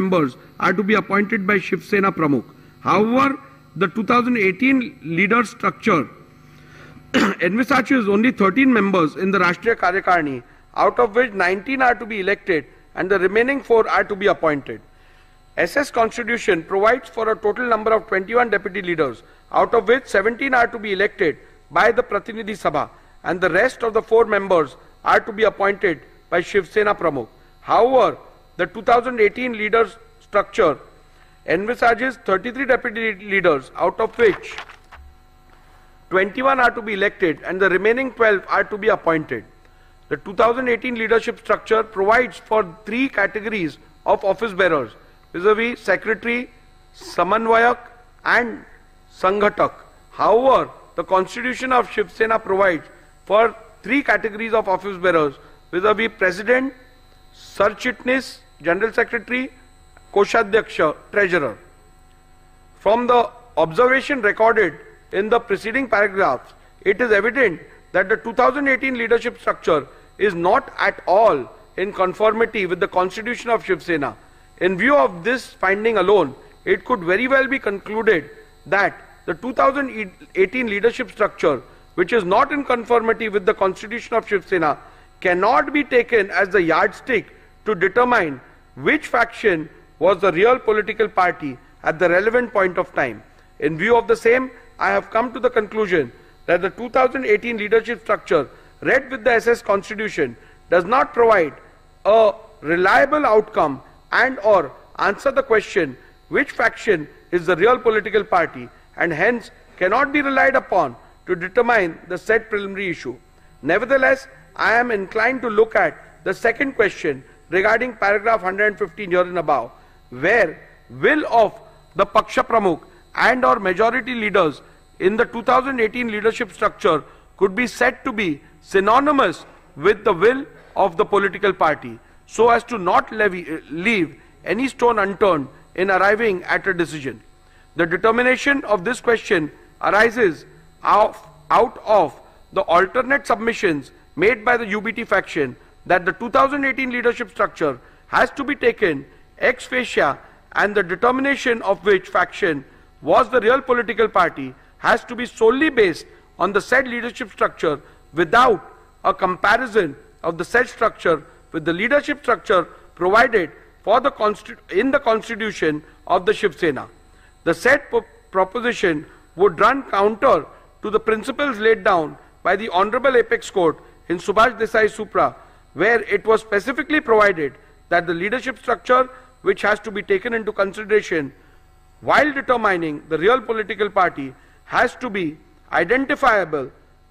members are to be appointed by Shiv Sena Pramukh. However, the 2018 leader structure envisages only 13 members in the Rashtriya Karyakarni, out of which 19 are to be elected and the remaining 4 are to be appointed. SS Constitution provides for a total number of 21 deputy leaders, out of which 17 are to be elected by the Pratinidhi Sabha and the rest of the 4 members are to be appointed by Shiv Sena Pramukh. However, the 2018 leaders structure envisages 33 deputy leaders, out of which 21 are to be elected and the remaining 12 are to be appointed. The 2018 leadership structure provides for 3 categories of office bearers, vis-a-vis Secretary, Samanvayak and Sanghatak. However, the Constitution of Shiv Sena provides for 3 categories of office bearers, vis-a-vis President, Sar Chitnis, General Secretary, Koshadhyaksha, Treasurer. From the observation recorded in the preceding paragraphs, it is evident that the 2018 leadership structure is not at all in conformity with the Constitution of Shiv Sena. In view of this finding alone, it could very well be concluded that the 2018 leadership structure, which is not in conformity with the Constitution of Shiv Sena, cannot be taken as the yardstick to determine which faction was the real political party at the relevant point of time. In view of the same, I have come to the conclusion that the 2018 leadership structure read with the SS Constitution does not provide a reliable outcome and or answer the question which faction is the real political party, and hence cannot be relied upon to determine the said preliminary issue. Nevertheless, I am inclined to look at the second question regarding paragraph 115 here and above, where will of the Paksha Pramukh and or majority leaders in the 2018 leadership structure could be said to be synonymous with the will of the political party, so as to not leave any stone unturned in arriving at a decision. The determination of this question arises out of the alternate submissions made by the UBT faction that the 2018 leadership structure has to be taken ex facie, and the determination of which faction was the real political party has to be solely based on the said leadership structure without a comparison of the said structure with the leadership structure provided for in the Constitution of the Shiv Sena. The said proposition would run counter to the principles laid down by the Honorable Apex Court in Subhash Desai Supra, where it was specifically provided that the leadership structure which has to be taken into consideration while determining the real political party has to be identifiable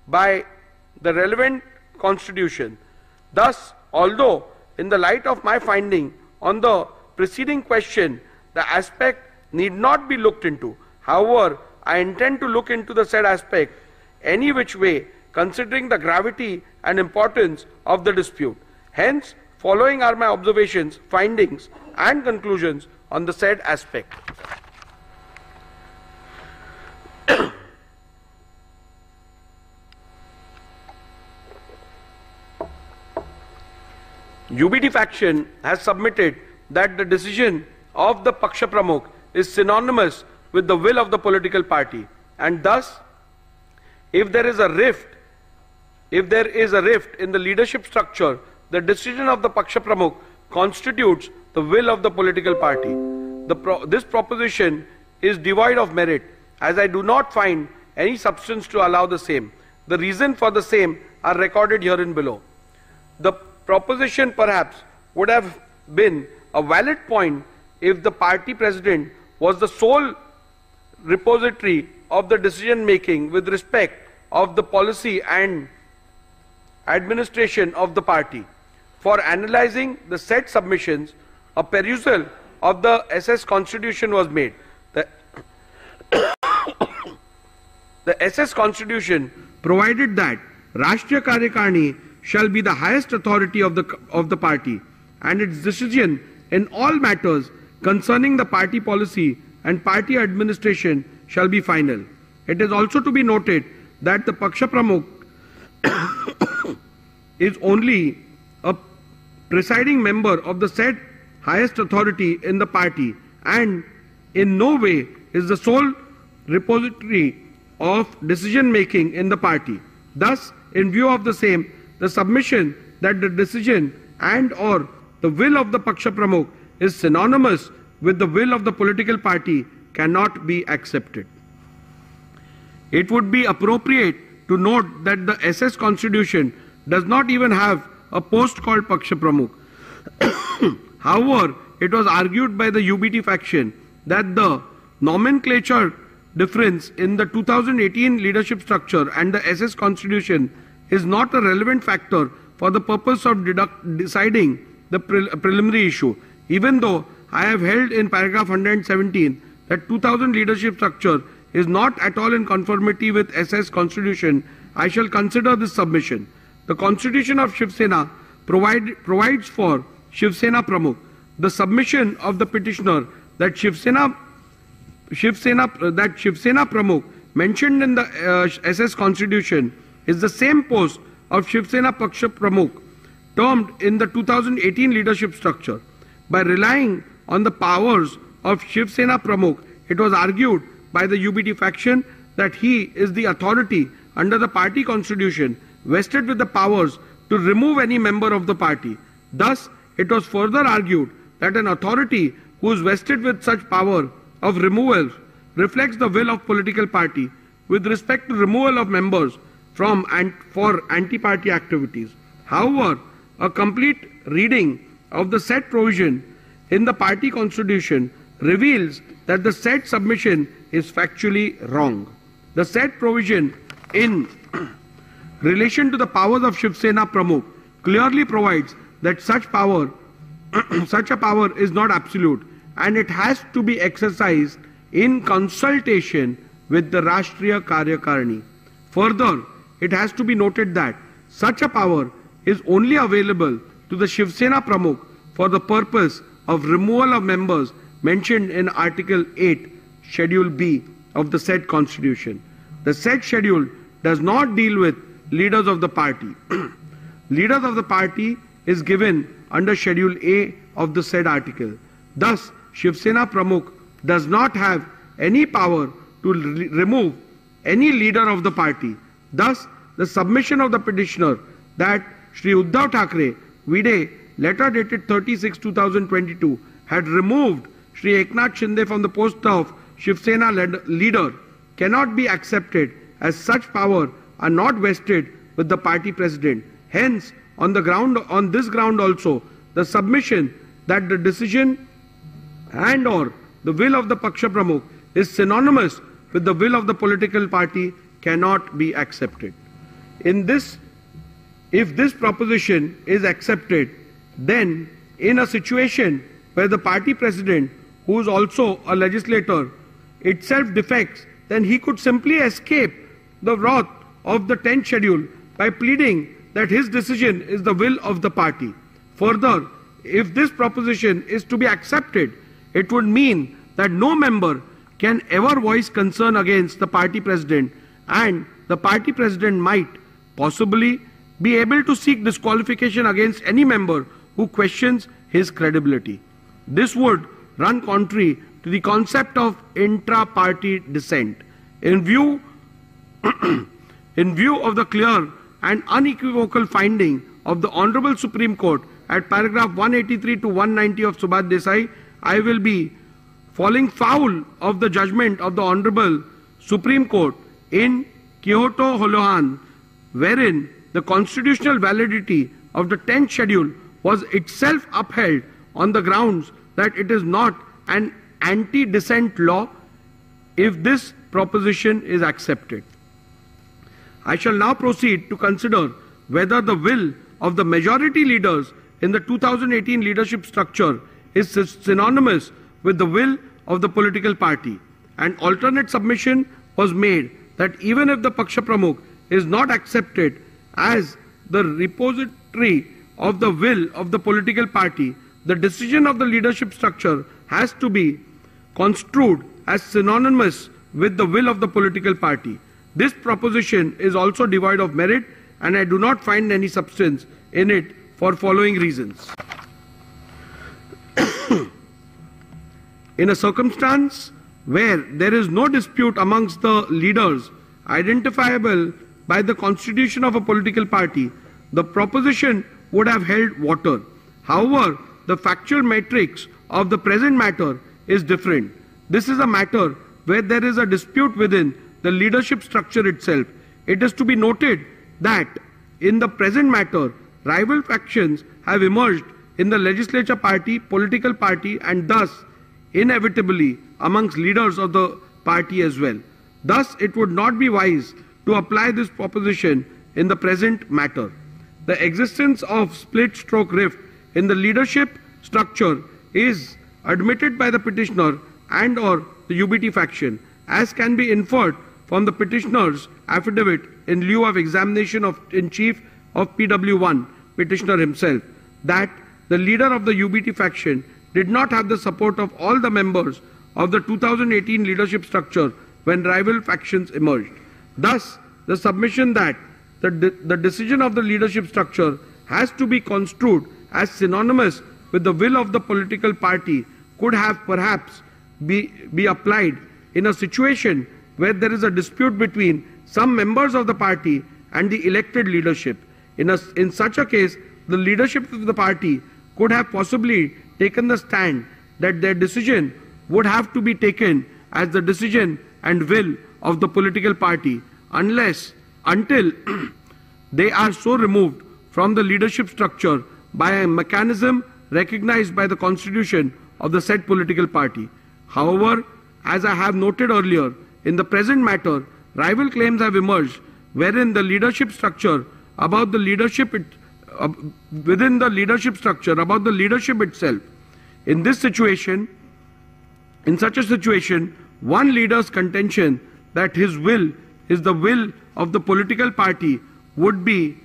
by the relevant constitution. Thus, although in the light of my finding on the preceding question, the aspect need not be looked into, however, I intend to look into the said aspect any which way, considering the gravity and importance of the dispute. Hence, following are my observations, findings and conclusions on the said aspect. UBT faction has submitted that the decision of the Paksha Pramukh is synonymous with the will of the political party, and thus if there is a rift in the leadership structure, the decision of the Paksha Pramukh constitutes the will of the political party. This proposition is devoid of merit, as I do not find any substance to allow the same. The reason for the same are recorded herein below. The proposition perhaps would have been a valid point if the party president was the sole repository of the decision making with respect of the policy and administration of the party. For analyzing the said submissions, a perusal of the SS Constitution was made. The SS Constitution provided that Rashtriya Karyakarni shall be the highest authority of the party, and its decision in all matters concerning the party policy and party administration shall be final. It is also to be noted that the Paksha Pramukh is only a presiding member of the said highest authority in the party and in no way is the sole repository of decision making in the party. Thus, in view of the same, the submission that the decision and or the will of the Paksha Pramukh is synonymous with the will of the political party cannot be accepted. It would be appropriate to note that the SS Constitution does not even have a post called Paksha Pramukh. However, it was argued by the UBT faction that the nomenclature difference in the 2018 leadership structure and the SS Constitution is not a relevant factor for the purpose of deciding the preliminary issue. Even though I have held in paragraph 117 that 2000 leadership structure is not at all in conformity with SS Constitution, I shall consider this submission. The Constitution of Shiv Sena provides for Shiv Sena Pramukh. The submission of the petitioner that Shiv Sena Pramukh mentioned in the SS Constitution is the same post of Shiv Sena Paksha Pramukh termed in the 2018 leadership structure. By relying on the powers of Shiv Sena Pramukh, it was argued by the UBT faction that he is the authority under the party constitution vested with the powers to remove any member of the party. Thus, it was further argued that an authority who is vested with such power of removal reflects the will of political party with respect to removal of members from and for anti-party activities. However, a complete reading of the said provision in the party constitution reveals that the said submission is factually wrong. The said provision in relation to the powers of Shiv Sena Pramukh clearly provides that such a power is not absolute and it has to be exercised in consultation with the Rashtriya Karyakarni. Further, it has to be noted that such a power is only available to the Shiv Sena Pramukh for the purpose of removal of members mentioned in Article 8, Schedule B of the said Constitution. The said schedule does not deal with leaders of the party. Leaders of the party is given under Schedule A of the said article. Thus, Shiv Sena Pramukh does not have any power to remove any leader of the party. Thus, the submission of the petitioner that Shri Uddhav Thackeray, Vide, letter dated 30/6/2022, had removed Shri Eknath Shinde from the post of Shiv Sena leader cannot be accepted, as such power are not vested with the party president. Hence, on this ground also, the submission that the decision and or the will of the Paksha Pramukh is synonymous with the will of the political party cannot be accepted. If this proposition is accepted, then in a situation where the party president, who is also a legislator, itself defects, then he could simply escape the wrath of the 10th schedule by pleading that his decision is the will of the party. Further, if this proposition is to be accepted, it would mean that no member can ever voice concern against the party president, and the party president might possibly be able to seek disqualification against any member who questions his credibility. This would run contrary to the concept of intra-party dissent. In view of the clear and unequivocal finding of the Honorable Supreme Court at paragraph 183 to 190 of Subhash Desai, I will be falling foul of the judgment of the Honorable Supreme Court in Kyoto Holohan, wherein the constitutional validity of the 10th schedule was itself upheld on the grounds that it is not an anti-dissent law if this proposition is accepted. I shall now proceed to consider whether the will of the majority leaders in the 2018 leadership structure is synonymous with the will of the political party. An alternate submission was made that even if the Paksha Pramukh is not accepted as the repository of the will of the political party, the decision of the leadership structure has to be construed as synonymous with the will of the political party. This proposition is also devoid of merit, and I do not find any substance in it for following reasons. In a circumstance where there is no dispute amongst the leaders identifiable by the constitution of a political party, the proposition would have held water. However, the factual matrix of the present matter is different. This is a matter where there is a dispute within the leadership structure itself. It is to be noted that in the present matter, rival factions have emerged in the legislature party, political party, and thus inevitably amongst leaders of the party as well. Thus, it would not be wise to apply this proposition in the present matter. The existence of split-stroke rift in the leadership structure is admitted by the petitioner and or the UBT faction, as can be inferred from the petitioner's affidavit in lieu of examination in chief of PW1, petitioner himself, that the leader of the UBT faction did not have the support of all the members of the 2018 leadership structure when rival factions emerged. Thus, the submission that the decision of the leadership structure has to be construed as synonymous with the will of the political party could have perhaps be applied in a situation where there is a dispute between some members of the party and the elected leadership. In such a case, the leadership of the party could have possibly taken the stand that their decision would have to be taken as the decision and will of the political party until they are so removed from the leadership structure by a mechanism recognized by the constitution of the said political party. However, as I have noted earlier, in the present matter, rival claims have emerged wherein the leadership structure about the leadership within the leadership structure about the leadership itself. In such a situation, one leader's contention that his will is the will of the political party would be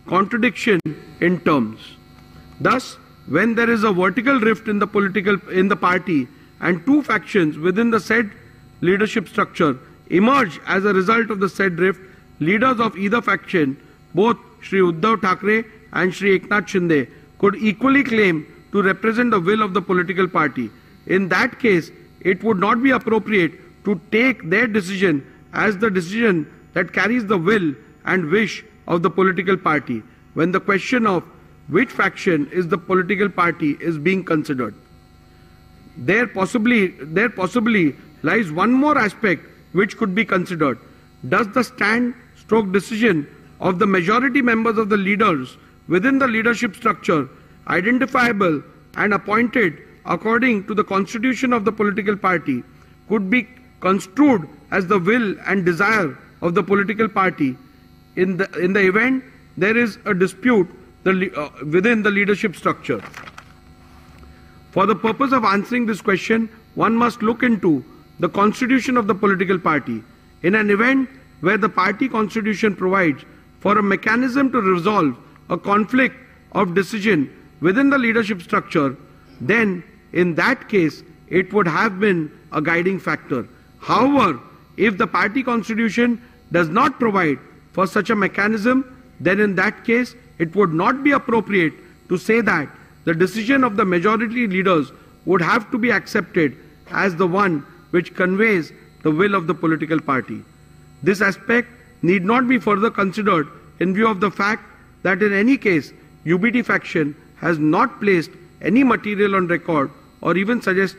contradiction in terms. Thus, when there is a vertical rift in the party and two factions within the said leadership structure emerge as a result of the said rift, leaders of either faction, both Shri Uddhav Thackeray and Shri Eknath Shinde, could equally claim to represent the will of the political party. In that case, it would not be appropriate to take their decision as the decision that carries the will and wish of the political party when the question of which faction is the political party is being considered. There possibly lies one more aspect which could be considered. Does the stand-stroke decision of the majority members of the leaders within the leadership structure, identifiable and appointed according to the constitution of the political party, could be construed as the will and desire of the political party in the event there is a dispute within the leadership structure? For the purpose of answering this question, one must look into the constitution of the political party. In an event where the party constitution provides for a mechanism to resolve a conflict of decision within the leadership structure, then in that case it would have been a guiding factor. However, if the party constitution does not provide for such a mechanism, then in that case it would not be appropriate to say that the decision of the majority leaders would have to be accepted as the one which conveys the will of the political party. This aspect need not be further considered in view of the fact that in any case UBT faction has not placed any material on record or even suggest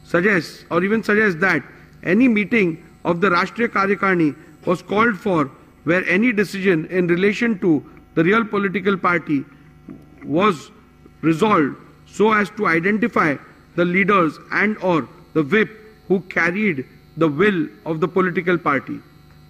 that any meeting of the Rashtriya Karyakarni was called for where any decision in relation to the real political party was resolved so as to identify the leaders and or the whip who carried the will of the political party.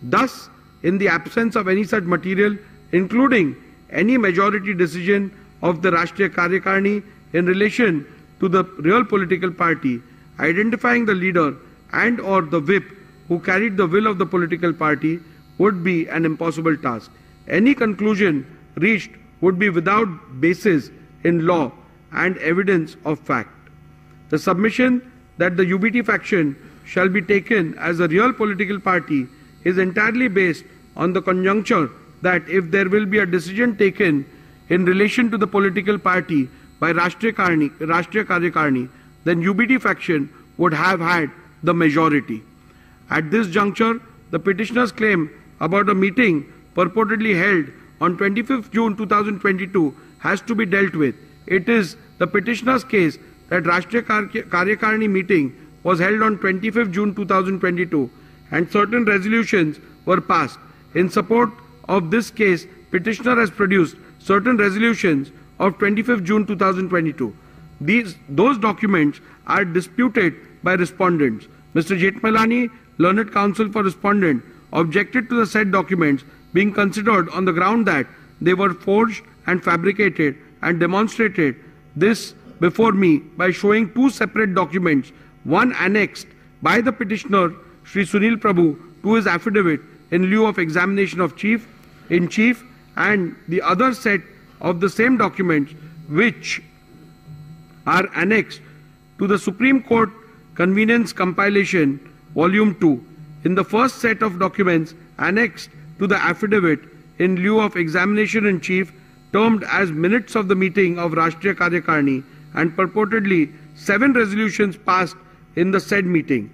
Thus, in the absence of any such material, including any majority decision of the Rashtriya Karyakarni in relation to the real political party, identifying the leader and or the whip who carried the will of the political party would be an impossible task. Any conclusion reached would be without basis in law and evidence of fact. The submission that the UBT faction shall be taken as a real political party is entirely based on the conjuncture that if there will be a decision taken in relation to the political party by Rashtriya Karyakarni, then UBT faction would have had the majority. At this juncture, the petitioner's claim about a meeting purportedly held on 25th June 2022 has to be dealt with. It is the petitioner's case that Rashtriya Karyakarni meeting was held on 25th June 2022 and certain resolutions were passed. In support of this case, petitioner has produced certain resolutions of 25th June 2022. Those documents are disputed by respondents. Mr. Jetmalani, learned counsel for respondent, objected to the said documents being considered on the ground that they were forged and fabricated, and demonstrated this before me by showing two separate documents, one annexed by the petitioner Shri Sunil Prabhu to his affidavit in lieu of examination of in chief, and the other set of the same documents which are annexed to the Supreme Court Convenience Compilation Volume 2. In the first set of documents annexed to the affidavit in lieu of examination in chief, termed as minutes of the meeting of Rashtriya Karyakarni, and purportedly 7 resolutions passed in the said meeting.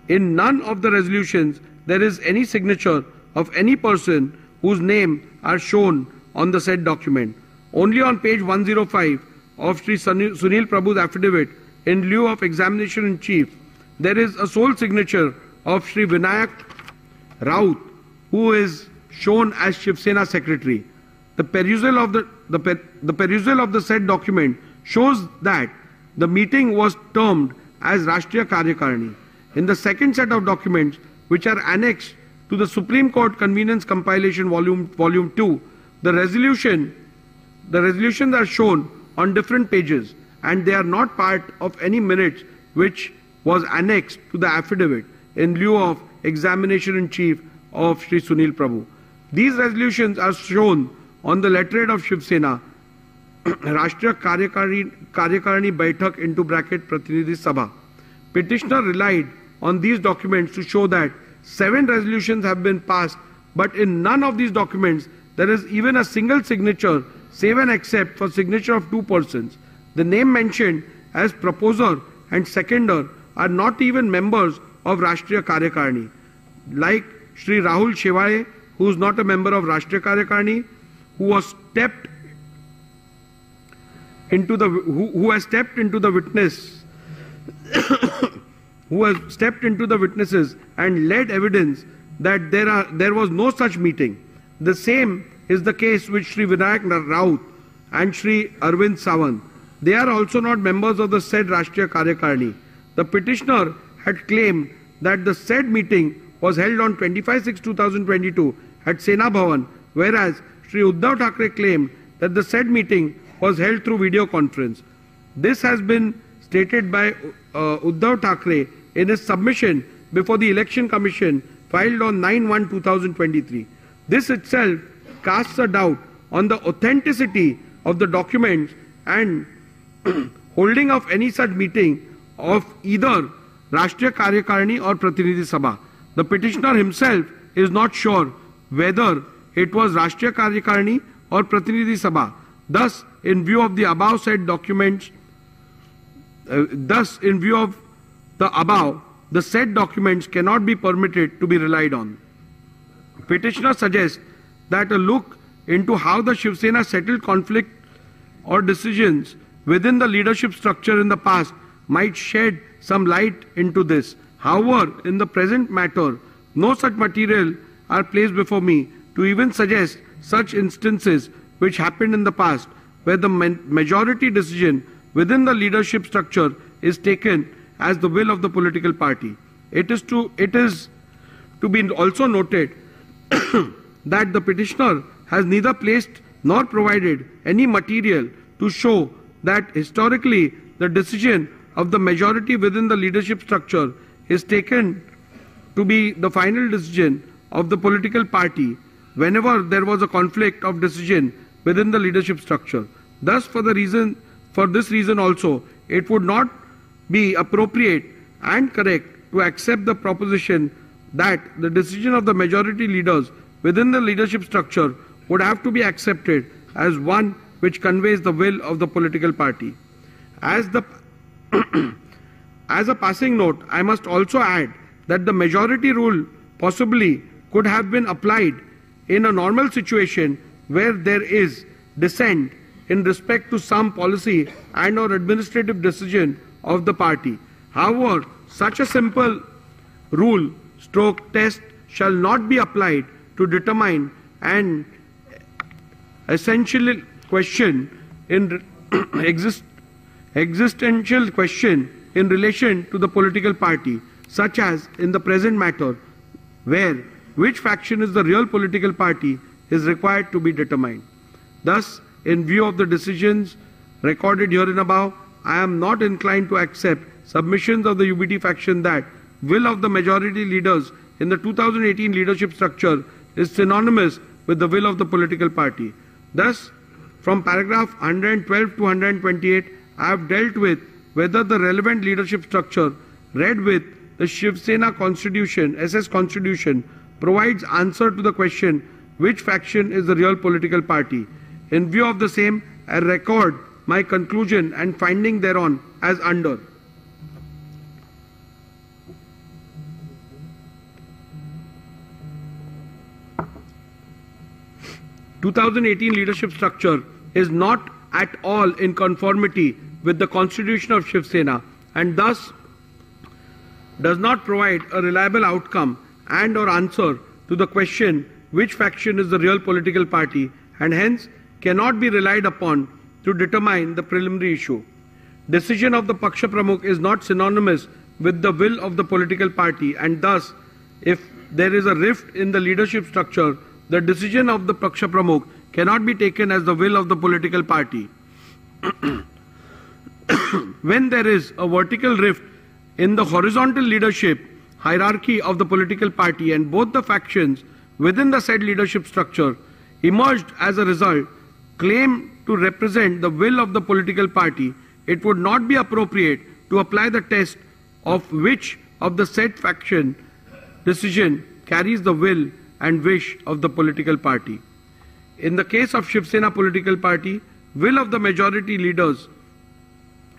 In none of the resolutions there is any signature of any person whose name are shown on the said document. Only on page 105 of Sri Sunil Prabhu's affidavit in lieu of examination in chief, there is a sole signature of Sri Vinayak Raut, who is shown as Shiv Sena secretary. The perusal of the said document shows that the meeting was termed as Rashtriya Karyakarni. In the second set of documents, which are annexed to the Supreme Court Convenience Compilation Volume 2, the resolutions are shown on different pages, and they are not part of any minutes which was annexed to the affidavit in lieu of examination in chief of Sri Sunil Prabhu. These resolutions are shown on the letterhead of Shiv Sena, Rashtriya Karyakarni Baitak into bracket Pratinidhi Sabha. Petitioner relied on these documents to show that 7 resolutions have been passed, but in none of these documents there is even a single signature, save and except for signature of 2 persons. The name mentioned as proposer and seconder are not even members of Rashtriya Karyakarni, like Sri Rahul Shevaye, who is not a member of Rashtriya Karyakarni, who has stepped into the witnesses and led evidence that there was no such meeting. The same is the case with Sri Vinayak Raut and Sri Arvind Sawant. They are also not members of the said Rashtriya Karyakarni. The petitioner had claimed that the said meeting was held on 25/6/2022 at Sena Bhavan, whereas Sri Uddhav Thackeray claimed that the said meeting was held through video conference. This has been stated by Uddhav Thackeray in his submission before the Election Commission filed on 9/1/2023. This itself casts a doubt on the authenticity of the documents and holding of any such meeting of either Rashtriya Karyakarni or Pratinidhi Sabha. The petitioner himself is not sure whether it was Rashtriya Karyakarni or Pratinidhi Sabha. Thus, in view of the above said documents, the said documents cannot be permitted to be relied on. Petitioner suggests that a look into how the Shiv Sena settled conflict or decisions within the leadership structure in the past might shed some light into this. However, in the present matter, no such material are placed before me to even suggest such instances which happened in the past, where the majority decision within the leadership structure is taken as the will of the political party. It is to be also noted that the petitioner has neither placed nor provided any material to show that historically the decision of the majority within the leadership structure is taken to be the final decision of the political party whenever there was a conflict of decision within the leadership structure. Thus, for this reason also, it would not be appropriate and correct to accept the proposition that the decision of the majority leaders within the leadership structure would have to be accepted as one which conveys the will of the political party. As As a passing note, I must also add that the majority rule possibly could have been applied in a normal situation where there is dissent in respect to some policy and or administrative decision of the party. However, such a simple rule stroke test shall not be applied to determine an essential question in existential question in relation to the political party, such as in the present matter, where which faction is the real political party is required to be determined. Thus, in view of the decisions recorded herein above, I am not inclined to accept submissions of the UBT faction that will of the majority leaders in the 2018 leadership structure is synonymous with the will of the political party. Thus, from paragraph 112 to 128, I have dealt with whether the relevant leadership structure read with the Shiv Sena Constitution, SS Constitution, provides answer to the question which faction is the real political party. In view of the same, I record my conclusion and finding thereon as under. The 2018 leadership structure is not at all in conformity with the constitution of Shiv Sena and thus does not provide a reliable outcome and or answer to the question which faction is the real political party and hence cannot be relied upon to determine the preliminary issue. Decision of the Paksha Pramukh is not synonymous with the will of the political party and thus if there is a rift in the leadership structure, the decision of the Paksha Pramukh cannot be taken as the will of the political party. When there is a vertical rift in the horizontal leadership hierarchy of the political party and both the factions within the said leadership structure emerged as a result claim to represent the will of the political party, it would not be appropriate to apply the test of which of the said faction decision carries the will and wish of the political party. In the case of Shiv Sena political party, will of the majority leaders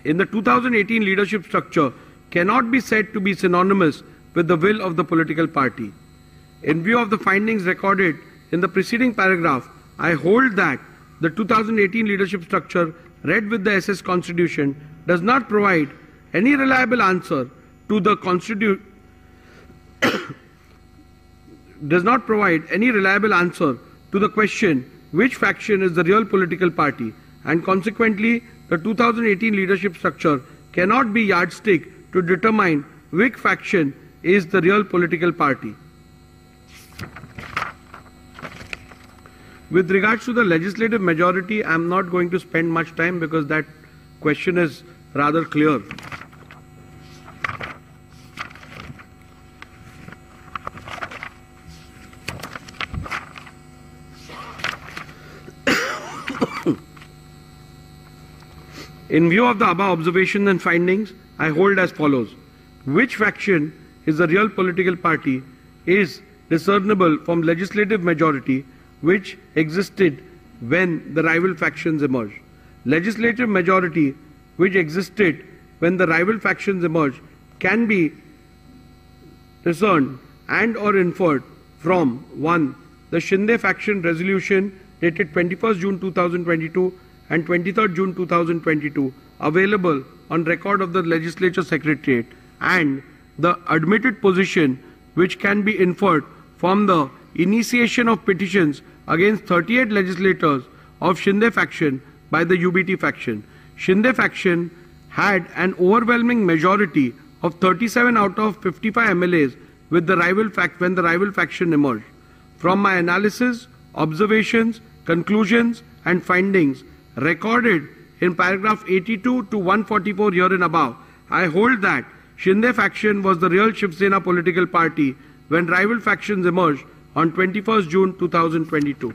in the 2018 leadership structure cannot be said to be synonymous with the will of the political party. In view of the findings recorded in the preceding paragraph, I hold that the 2018 leadership structure read with the SS Constitution does not provide any reliable answer to the question which faction is the real political party and consequently the 2018 leadership structure cannot be yardstick to determine which faction is the real political party. With regards to the legislative majority, I am not going to spend much time because that question is rather clear. In view of the above observations and findings, I hold as follows. Which faction is the real political party is discernible from legislative majority which existed when the rival factions emerged. Legislative majority which existed when the rival factions emerged can be discerned and or inferred from 1. The Shinde faction resolution dated 21st June 2022 and 23rd June 2022 available on record of the Legislature Secretariat and the admitted position which can be inferred from the initiation of petitions against 38 legislators of Shinde faction by the UBT faction. Shinde faction had an overwhelming majority of 37 out of 55 MLAs with the when the rival faction emerged. From my analysis, observations, conclusions and findings recorded in paragraph 82 to 144 herein above, I hold that Shinde faction was the real Shiv Sena political party when rival factions emerged on 21st June 2022.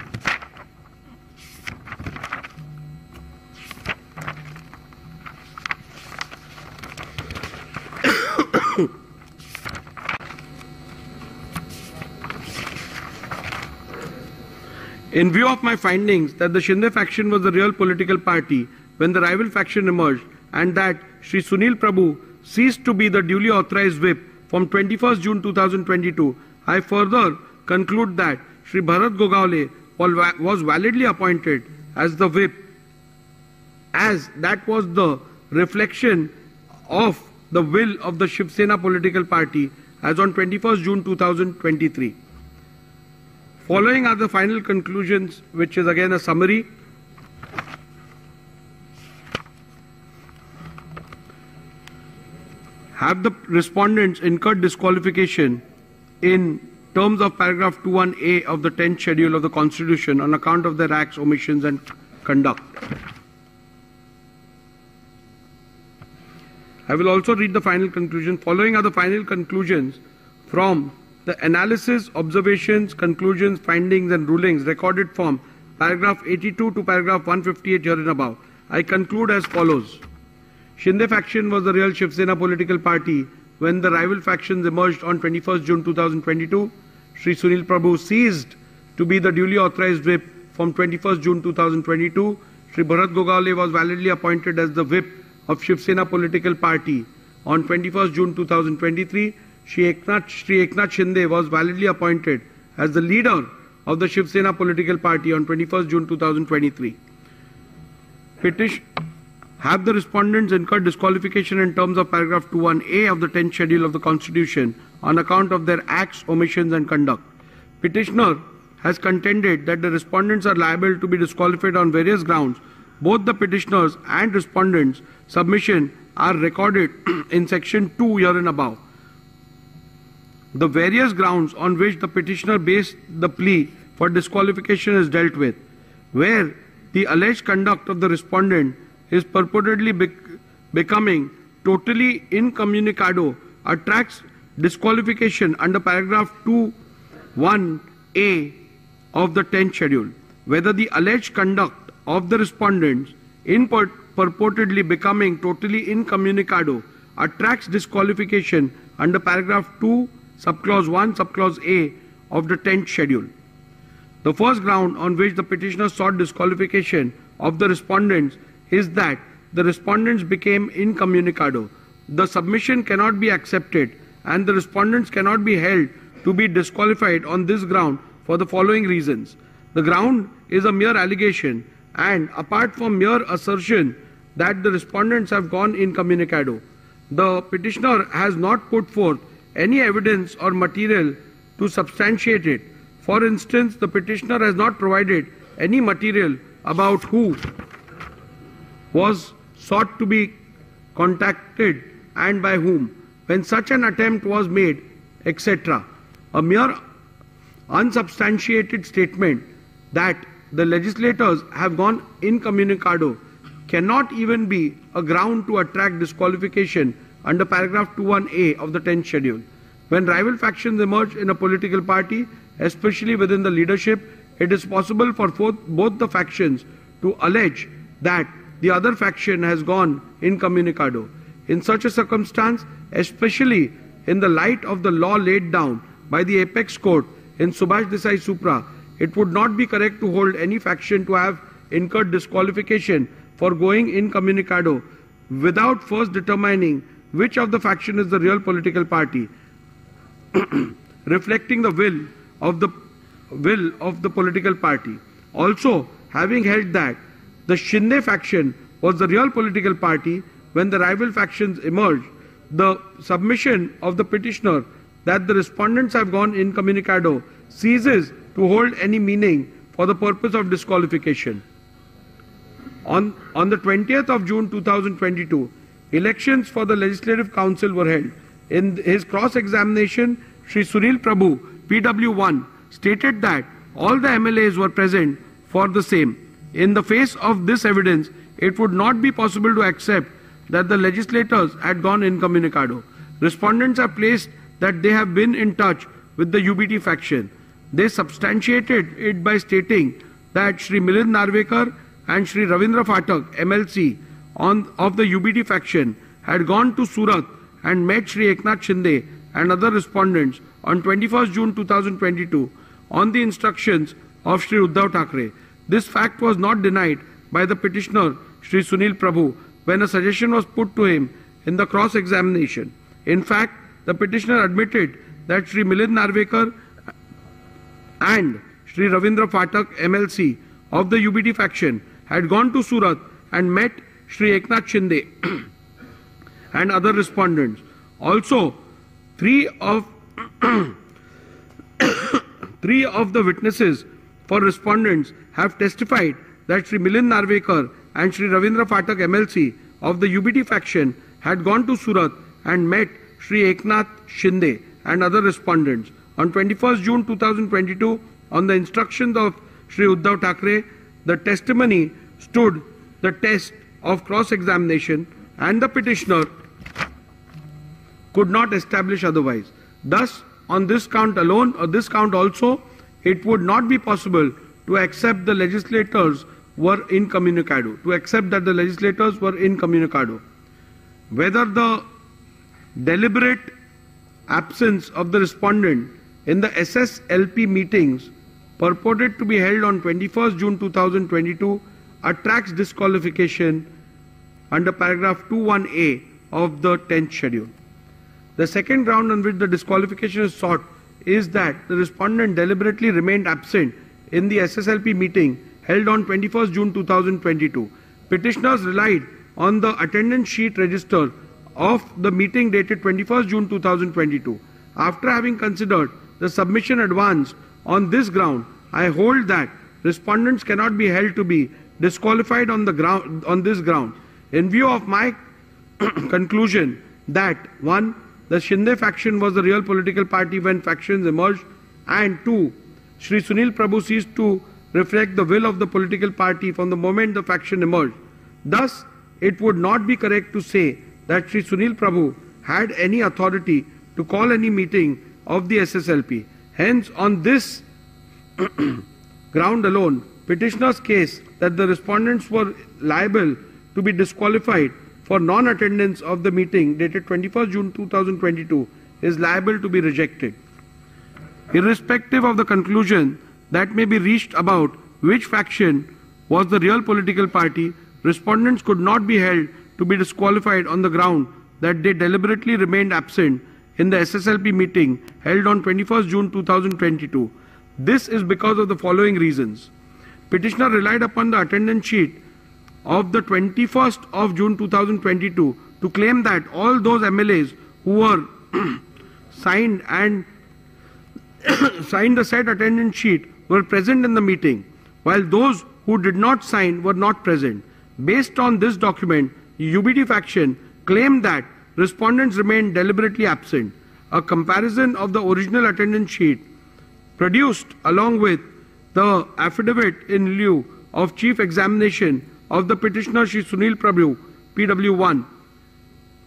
In view of my findings that the Shinde faction was the real political party when the rival faction emerged and that Shri Sunil Prabhu ceased to be the duly authorized whip from 21st June 2022, I further conclude that Shri Bharat Gogaole was validly appointed as the whip, as that was the reflection of the will of the Shiv Sena political party as on 21st June 2023. Following are the final conclusions, which is again a summary. Have the respondents incurred disqualification in terms of paragraph 21A of the 10th schedule of the Constitution on account of their acts, omissions and conduct? I will also read the final conclusion. Following are the final conclusions from the analysis, observations, conclusions, findings and rulings recorded from paragraph 82 to paragraph 158 herein above. I conclude as follows. Shinde faction was the real Shiv Sena political party when the rival factions emerged on 21st June 2022. Shri Sunil Prabhu ceased to be the duly authorized whip from 21st June 2022. Shri Bharat Gogaole was validly appointed as the whip of Shiv Sena political party on 21st June 2023. Shri Eknath Shinde was validly appointed as the leader of the Shiv Sena political party on 21st June 2023. Have the respondents incurred disqualification in terms of paragraph 21A of the 10th schedule of the Constitution on account of their acts, omissions and conduct? Petitioner has contended that the respondents are liable to be disqualified on various grounds. Both the petitioners and respondents' submission are recorded in section 2 herein above. The various grounds on which the petitioner based the plea for disqualification is dealt with, where the alleged conduct of the respondent is purportedly becoming totally incommunicado, attracts disqualification under paragraph 2(1)A of the 10th schedule. Whether the alleged conduct of the respondents in purportedly becoming totally incommunicado attracts disqualification under paragraph 2 subclause 1 subclause A of the 10th schedule. The first ground on which the petitioner sought disqualification of the respondents is that the respondents became incommunicado. The submission cannot be accepted and the respondents cannot be held to be disqualified on this ground for the following reasons. The ground is a mere allegation, and apart from mere assertion that the respondents have gone incommunicado, the petitioner has not put forth any evidence or material to substantiate it. For instance, the petitioner has not provided any material about who was sought to be contacted and by whom, when such an attempt was made, etc. A mere unsubstantiated statement that the legislators have gone incommunicado cannot even be a ground to attract disqualification under paragraph 21A of the 10th schedule. When rival factions emerge in a political party, especially within the leadership, it is possible for both the factions to allege that the other faction has gone incommunicado. In such a circumstance, especially in the light of the law laid down by the apex court in Subhash Desai Supra, it would not be correct to hold any faction to have incurred disqualification for going incommunicado without first determining which of the faction is the real political party, reflecting the will of the political party. Also, having held that the Shinde faction was the real political party when the rival factions emerged, the submission of the petitioner that the respondents have gone incommunicado ceases to hold any meaning for the purpose of disqualification. On the 20th of June 2022, elections for the Legislative Council were held. In his cross-examination, Shri Sunil Prabhu, PW1, stated that all the MLAs were present for the same. In the face of this evidence, it would not be possible to accept that the legislators had gone incommunicado. Respondents have placed that they have been in touch with the UBT faction. They substantiated it by stating that Shri Milind Narvekar and Shri Ravindra Phatak, MLC, of the UBT faction, had gone to Surat and met Shri Eknath Shinde and other respondents on 21st June 2022 on the instructions of Shri Uddhav Thackeray. This fact was not denied by the petitioner Shri Sunil Prabhu when a suggestion was put to him in the cross-examination. In fact, the petitioner admitted that Shri Milind Narvekar and Shri Ravindra Phatak MLC of the UBT faction had gone to Surat and met Shri Eknath Shinde and other respondents. Also, three of the witnesses for respondents have testified that Shri Milind Narvekar and Shri Ravindra Phatak MLC of the UBT faction had gone to Surat and met Shri Eknath Shinde and other respondents. On 21st June 2022, on the instructions of Shri Uddhav Thackeray, the testimony stood the test of cross-examination and the petitioner could not establish otherwise. Thus, on this count alone, or this count also, it would not be possible to accept the legislators were incommunicado, Whether the deliberate absence of the respondent in the SSLP meetings purported to be held on 21st June 2022 attracts disqualification under paragraph 21A of the 10th schedule. The second ground on which the disqualification is sought is that the respondent deliberately remained absent in the SSLP meeting held on 21st June 2022. Petitioners relied on the attendance sheet register of the meeting dated 21st June 2022. After having considered the submission advanced on this ground, I hold that respondents cannot be held to be disqualified on this ground. In view of my conclusion that 1. The Shinde faction was the real political party when factions emerged, and 2. Shri Sunil Prabhu ceased to reflect the will of the political party from the moment the faction emerged. Thus, it would not be correct to say that Shri Sunil Prabhu had any authority to call any meeting of the SSLP. Hence, on this ground alone, petitioner's case that the respondents were liable to be disqualified for non-attendance of the meeting dated 21st June 2022 is liable to be rejected. Irrespective of the conclusion that may be reached about which faction was the real political party, respondents could not be held to be disqualified on the ground that they deliberately remained absent in the SSLP meeting held on 21st June 2022. This is because of the following reasons. Petitioner relied upon the attendance sheet of the 21st of June 2022 to claim that all those MLAs who were signed the said attendance sheet were present in the meeting, while those who did not sign were not present. Based on this document, the UBT faction claimed that respondents remained deliberately absent. A comparison of the original attendance sheet produced along with the affidavit in lieu of chief examination of the petitioner Shri Sunil Prabhu, PW1,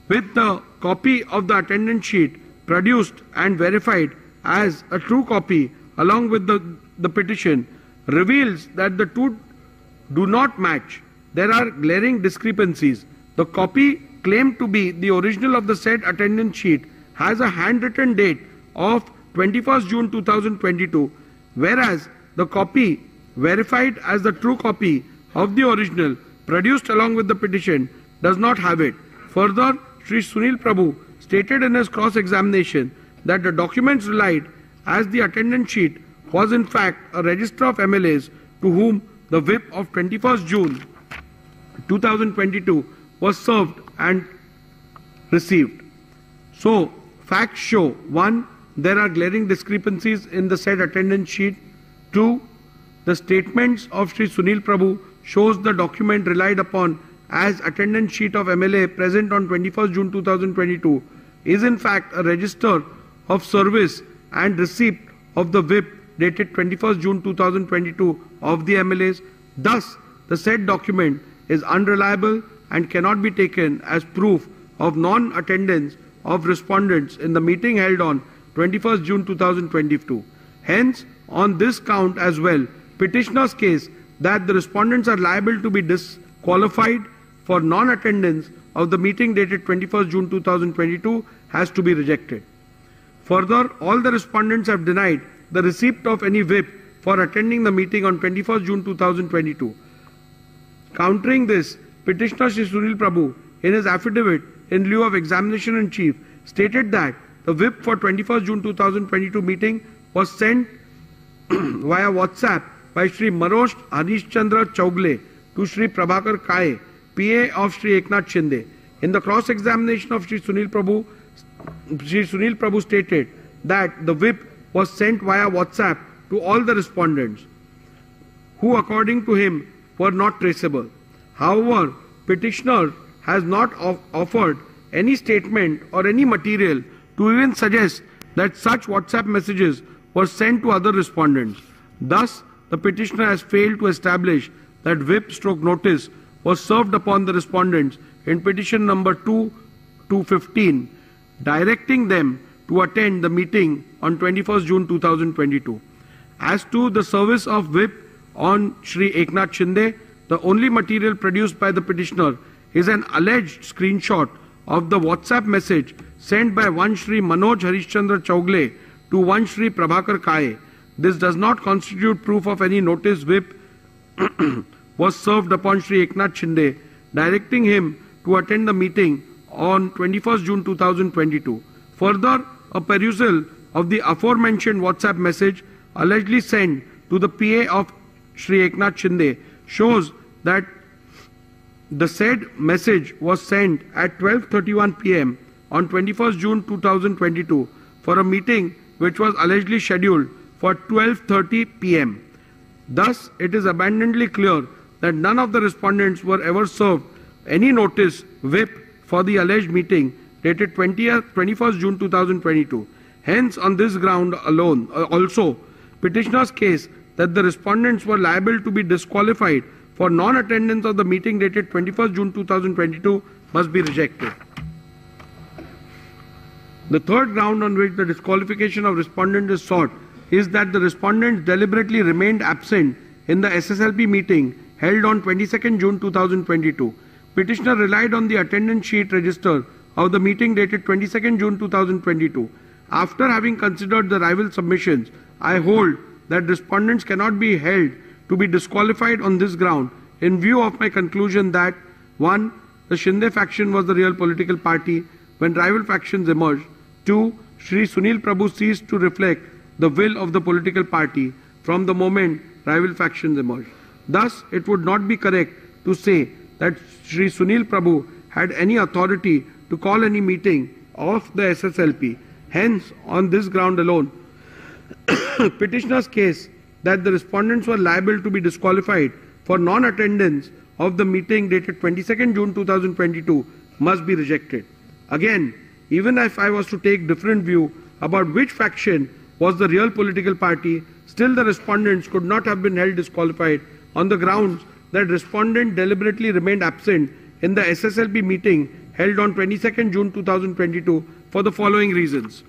with the copy of the attendance sheet produced and verified as a true copy along with the petition, reveals that the two do not match. There are glaring discrepancies. The copy claimed to be the original of the said attendance sheet has a handwritten date of 21st June 2022, whereas the copy verified as the true copy of the original produced along with the petition does not have it. Further, Shri Sunil Prabhu stated in his cross-examination that the documents relied as the attendance sheet was in fact a register of MLAs to whom the whip of 21st June 2022 was served and received. So, facts show: 1. There are glaring discrepancies in the said attendance sheet. 2. The statements of Shri Sunil Prabhu shows the document relied upon as attendance sheet of MLA present on 21st June 2022 is in fact a register of service and receipt of the whip dated 21st June 2022 of the MLAs. Thus, the said document is unreliable and cannot be taken as proof of non-attendance of respondents in the meeting held on 21st June 2022. Hence, on this count as well, petitioner's case that the respondents are liable to be disqualified for non-attendance of the meeting dated 21st June 2022 has to be rejected. Further, all the respondents have denied the receipt of any whip for attending the meeting on 21st June 2022. Countering this, petitioner Shri Sunil Prabhu in his affidavit in lieu of examination in chief, stated that the whip for 21st June 2022 meeting was sent via WhatsApp by Shri Manoj Harishchandra Chaugle to Shri Prabhakar Kaye, PA of Shri Eknath Shinde. In the cross-examination of Shri Sunil Prabhu stated that the whip was sent via WhatsApp to all the respondents, who according to him were not traceable. However, petitioner has not offered any statement or any material to even suggest that such WhatsApp messages were sent to other respondents. Thus, the petitioner has failed to establish that whip/notice was served upon the respondents in petition number 2/215, directing them to attend the meeting on 21st June 2022. As to the service of whip on Shri Eknath Shinde, the only material produced by the petitioner is an alleged screenshot of the WhatsApp message sent by one Shri Manoj Harishchandra Chaugle to one Shri Prabhakar Kaye. This does not constitute proof of any notice whip was served upon Shri Eknath Shinde, directing him to attend the meeting on 21st June 2022. Further, a perusal of the aforementioned WhatsApp message allegedly sent to the PA of Shri Eknath Shinde shows that the said message was sent at 12:31 p.m. on 21st June 2022 for a meeting which was allegedly scheduled for 12:30 p.m. Thus, it is abundantly clear that none of the respondents were ever served any notice whip for the alleged meeting dated 21st June 2022. Hence, on this ground alone, also, petitioner's case that the respondents were liable to be disqualified for non-attendance of the meeting dated 21st June 2022 must be rejected. The third ground on which the disqualification of respondent is sought is that the respondents deliberately remained absent in the SSLP meeting held on 22nd June 2022. Petitioner relied on the attendance sheet register of the meeting dated 22nd June 2022. After having considered the rival submissions, I hold that respondents cannot be held to be disqualified on this ground in view of my conclusion that 1. The Shinde faction was the real political party when rival factions emerged. 2. Shri Sunil Prabhu ceased to reflect the will of the political party from the moment rival factions emerged. Thus, it would not be correct to say that Shri Sunil Prabhu had any authority to call any meeting of the SSLP. Hence, on this ground alone, petitioner's case that the respondents were liable to be disqualified for non-attendance of the meeting dated 22nd June 2022 must be rejected. Again, even if I was to take different view about which faction was the real political party, still the respondents could not have been held disqualified on the grounds that respondent deliberately remained absent in the SSLP meeting held on 22nd June 2022 for the following reasons.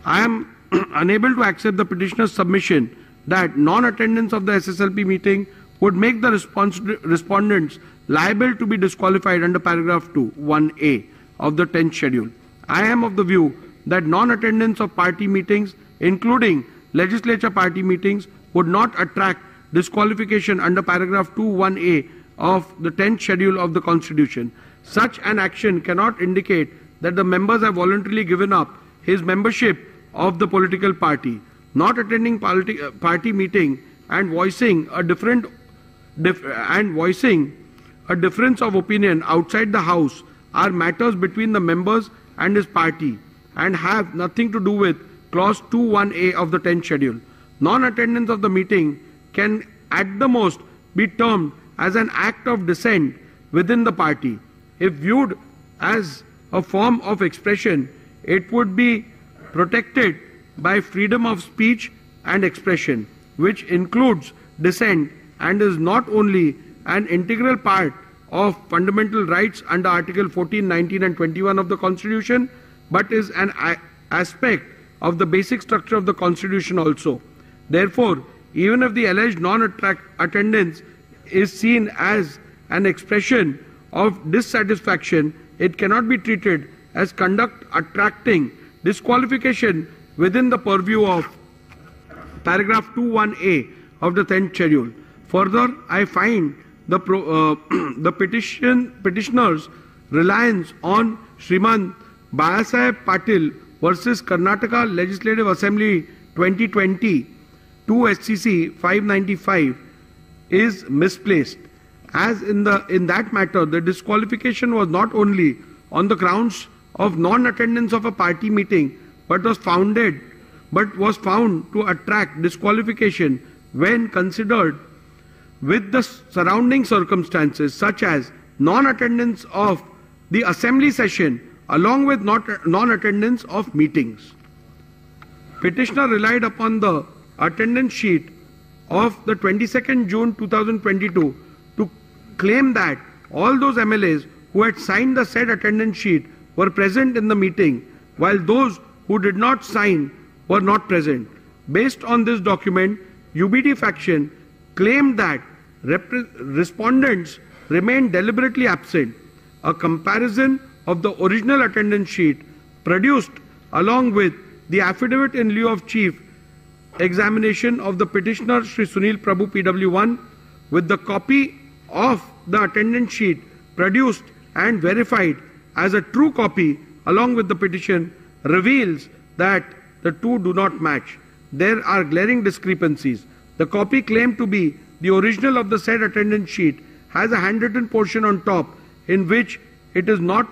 I am unable to accept the petitioner's submission that non-attendance of the SSLP meeting would make the respondents liable to be disqualified under paragraph 2(1)(a) of the 10th schedule. I am of the view that non-attendance of party meetings, including legislature party meetings, would not attract disqualification under paragraph 2(1)(a) of the 10th schedule of the Constitution. Such an action cannot indicate that the members have voluntarily given up his membership of the political party. Not attending party meeting and voicing a difference of opinion outside the House are matters between the members and his party and have nothing to do with clause 2(1)(a) of the 10th schedule. Non-attendance of the meeting can at the most be termed as an act of dissent within the party. If viewed as a form of expression, it would be protected by freedom of speech and expression, which includes dissent and is not only an integral part of fundamental rights under Article 14, 19 and 21 of the Constitution, but is an aspect of the basic structure of the Constitution also. Therefore, even if the alleged non-attendance is seen as an expression of dissatisfaction, it cannot be treated as conduct attracting disqualification within the purview of paragraph 2(1)(a) of the 10th schedule. Further, I find the petitioner's reliance on Shriman Bayasaheb Patil versus Karnataka Legislative Assembly 2020 2 SCC 595 is misplaced, as in that matter the disqualification was not only on the grounds of non-attendance of a party meeting but was found to attract disqualification when considered with the surrounding circumstances, such as non-attendance of the assembly session along with non-attendance of meetings. Petitioner relied upon the attendance sheet of the 22nd June 2022 to claim that all those MLAs who had signed the said attendance sheet were present in the meeting, while those who did not sign were not present. Based on this document, UBD faction claimed that respondents remained deliberately absent. A comparison of the original attendance sheet produced along with the affidavit in lieu of chief examination of the petitioner Shri Sunil Prabhu PW1 with the copy of the attendance sheet produced and verified as a true copy along with the petition reveals that the two do not match. There are glaring discrepancies. The copy claimed to be the original of the said attendance sheet has a handwritten portion on top in which it is not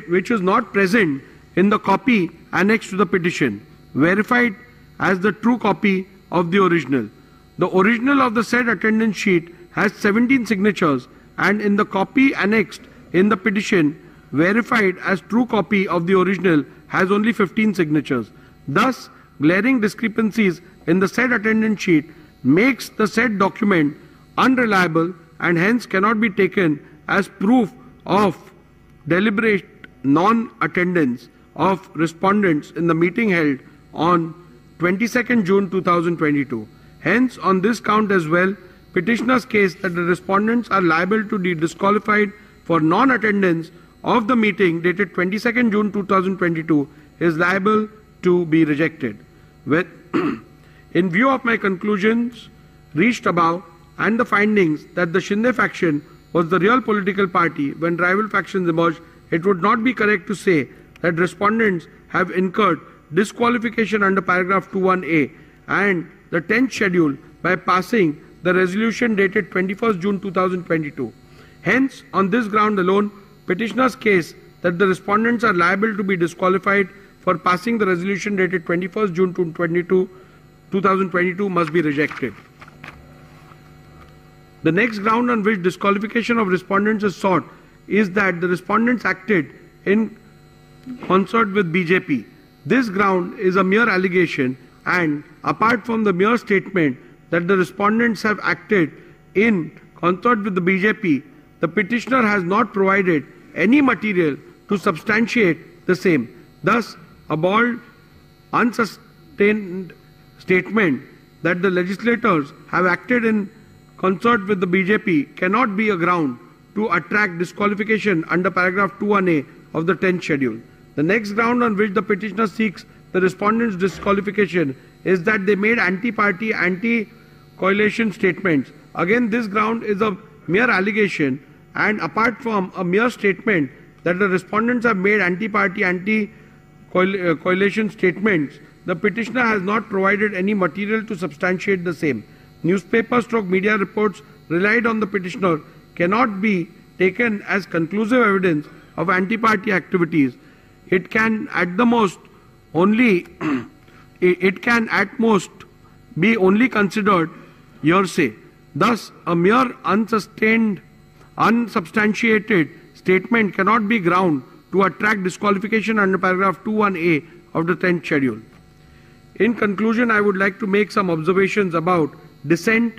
which is not present in the copy annexed to the petition, verified as the true copy of the original. The original of the said attendance sheet has 17 signatures, and in the copy annexed in the petition, verified as true copy of the original, has only 15 signatures. Thus, glaring discrepancies in the said attendance sheet makes the said document unreliable and hence cannot be taken as proof of deliberate non-attendance of respondents in the meeting held on 22nd June 2022. Hence, on this count as well, petitioner's case that the respondents are liable to be disqualified for non-attendance of the meeting dated 22nd June 2022 is liable to be rejected. In view of my conclusions reached above and the findings that the Shinde faction was the real political party when rival factions emerged, it would not be correct to say that respondents have incurred disqualification under paragraph 21A and the 10th schedule by passing the resolution dated 21st June 2022. Hence, on this ground alone, petitioner's case that the respondents are liable to be disqualified for passing the resolution dated 21st June 2022 must be rejected. The next ground on which disqualification of respondents is sought is that the respondents acted in concert with BJP. This ground is a mere allegation, and apart from the mere statement that the respondents have acted in concert with the BJP, the petitioner has not provided any material to substantiate the same. Thus, a bald, unsustained statement that the legislators have acted in concert with the BJP cannot be a ground to attract disqualification under paragraph 21A of the 10th schedule. The next ground on which the petitioner seeks the respondents' disqualification is that they made anti-party, anti-coalition statements. Again, this ground is a mere allegation, and apart from a mere statement that the respondents have made anti-party, anti-coalition statements, the petitioner has not provided any material to substantiate the same. Newspaper/media reports relied on the petitioner cannot be taken as conclusive evidence of anti-party activities. It can at most be only considered hearsay. Thus, a mere unsubstantiated statement cannot be ground to attract disqualification under paragraph 21A of the 10th schedule. In conclusion, I would like to make some observations about dissent,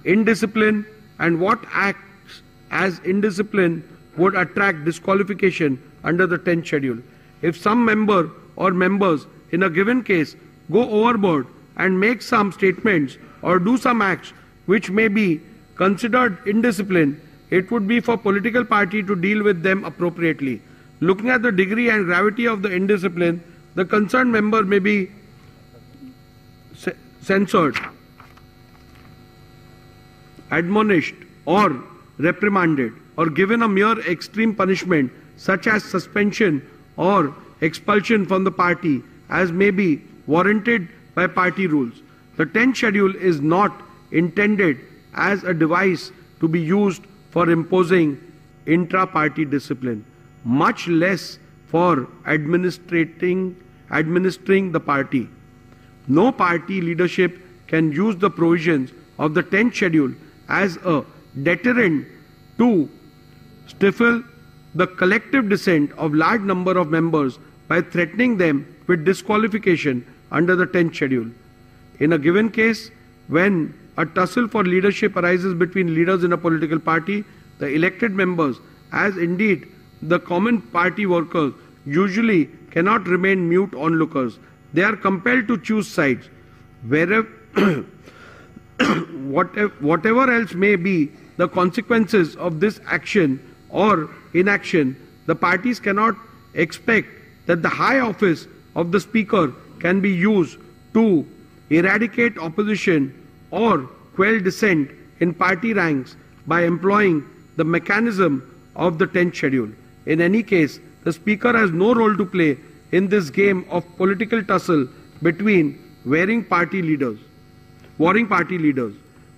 indiscipline, and what acts as indiscipline would attract disqualification under the 10th schedule. If some member or members in a given case go overboard and make some statements or do some acts which may be considered indiscipline, it would be for political party to deal with them appropriately. Looking at the degree and gravity of the indiscipline, the concerned member may be censored, admonished, or reprimanded. or given a mere extreme punishment such as suspension or expulsion from the party as may be warranted by party rules. The 10th schedule is not intended as a device to be used for imposing intra-party discipline, much less for administering the party. No party leadership can use the provisions of the 10th schedule as a deterrent to stifle the collective dissent of large number of members by threatening them with disqualification under the 10th schedule. In a given case, when a tussle for leadership arises between leaders in a political party, the elected members, as indeed the common party workers, usually cannot remain mute onlookers. They are compelled to choose sides. Wherever, whatever else may be the consequences of this action or inaction, the parties cannot expect that the high office of the Speaker can be used to eradicate opposition or quell dissent in party ranks by employing the mechanism of the 10th schedule. In any case, the Speaker has no role to play in this game of political tussle between warring party leaders.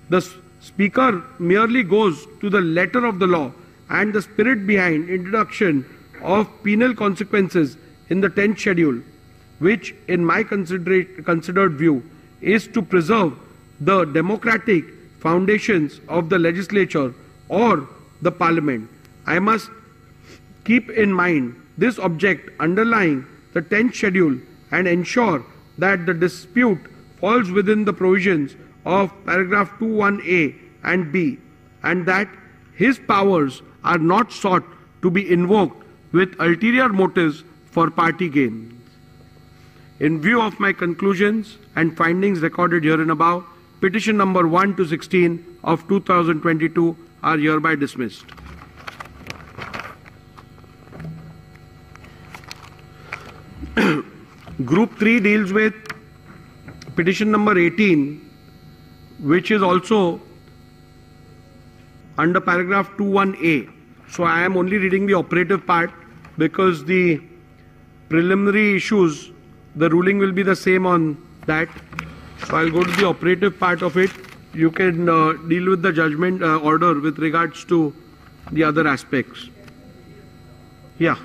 The Speaker merely goes to the letter of the law and the spirit behind introduction of penal consequences in the 10th schedule, which in my considered view is to preserve the democratic foundations of the legislature or the parliament. I must keep in mind this object underlying the 10th schedule and ensure that the dispute falls within the provisions of paragraph 21A and B, and that his powers are not sought to be invoked with ulterior motives for party gain. In view of my conclusions and findings recorded herein above, petition number 1 to 16 of 2022 are hereby dismissed. Group 3 deals with petition number 18, which is also under paragraph 21A. So I am only reading the operative part because the preliminary issues, the ruling will be the same on that. So I'll go to the operative part of it. You can deal with the judgment order with regards to the other aspects. Yeah.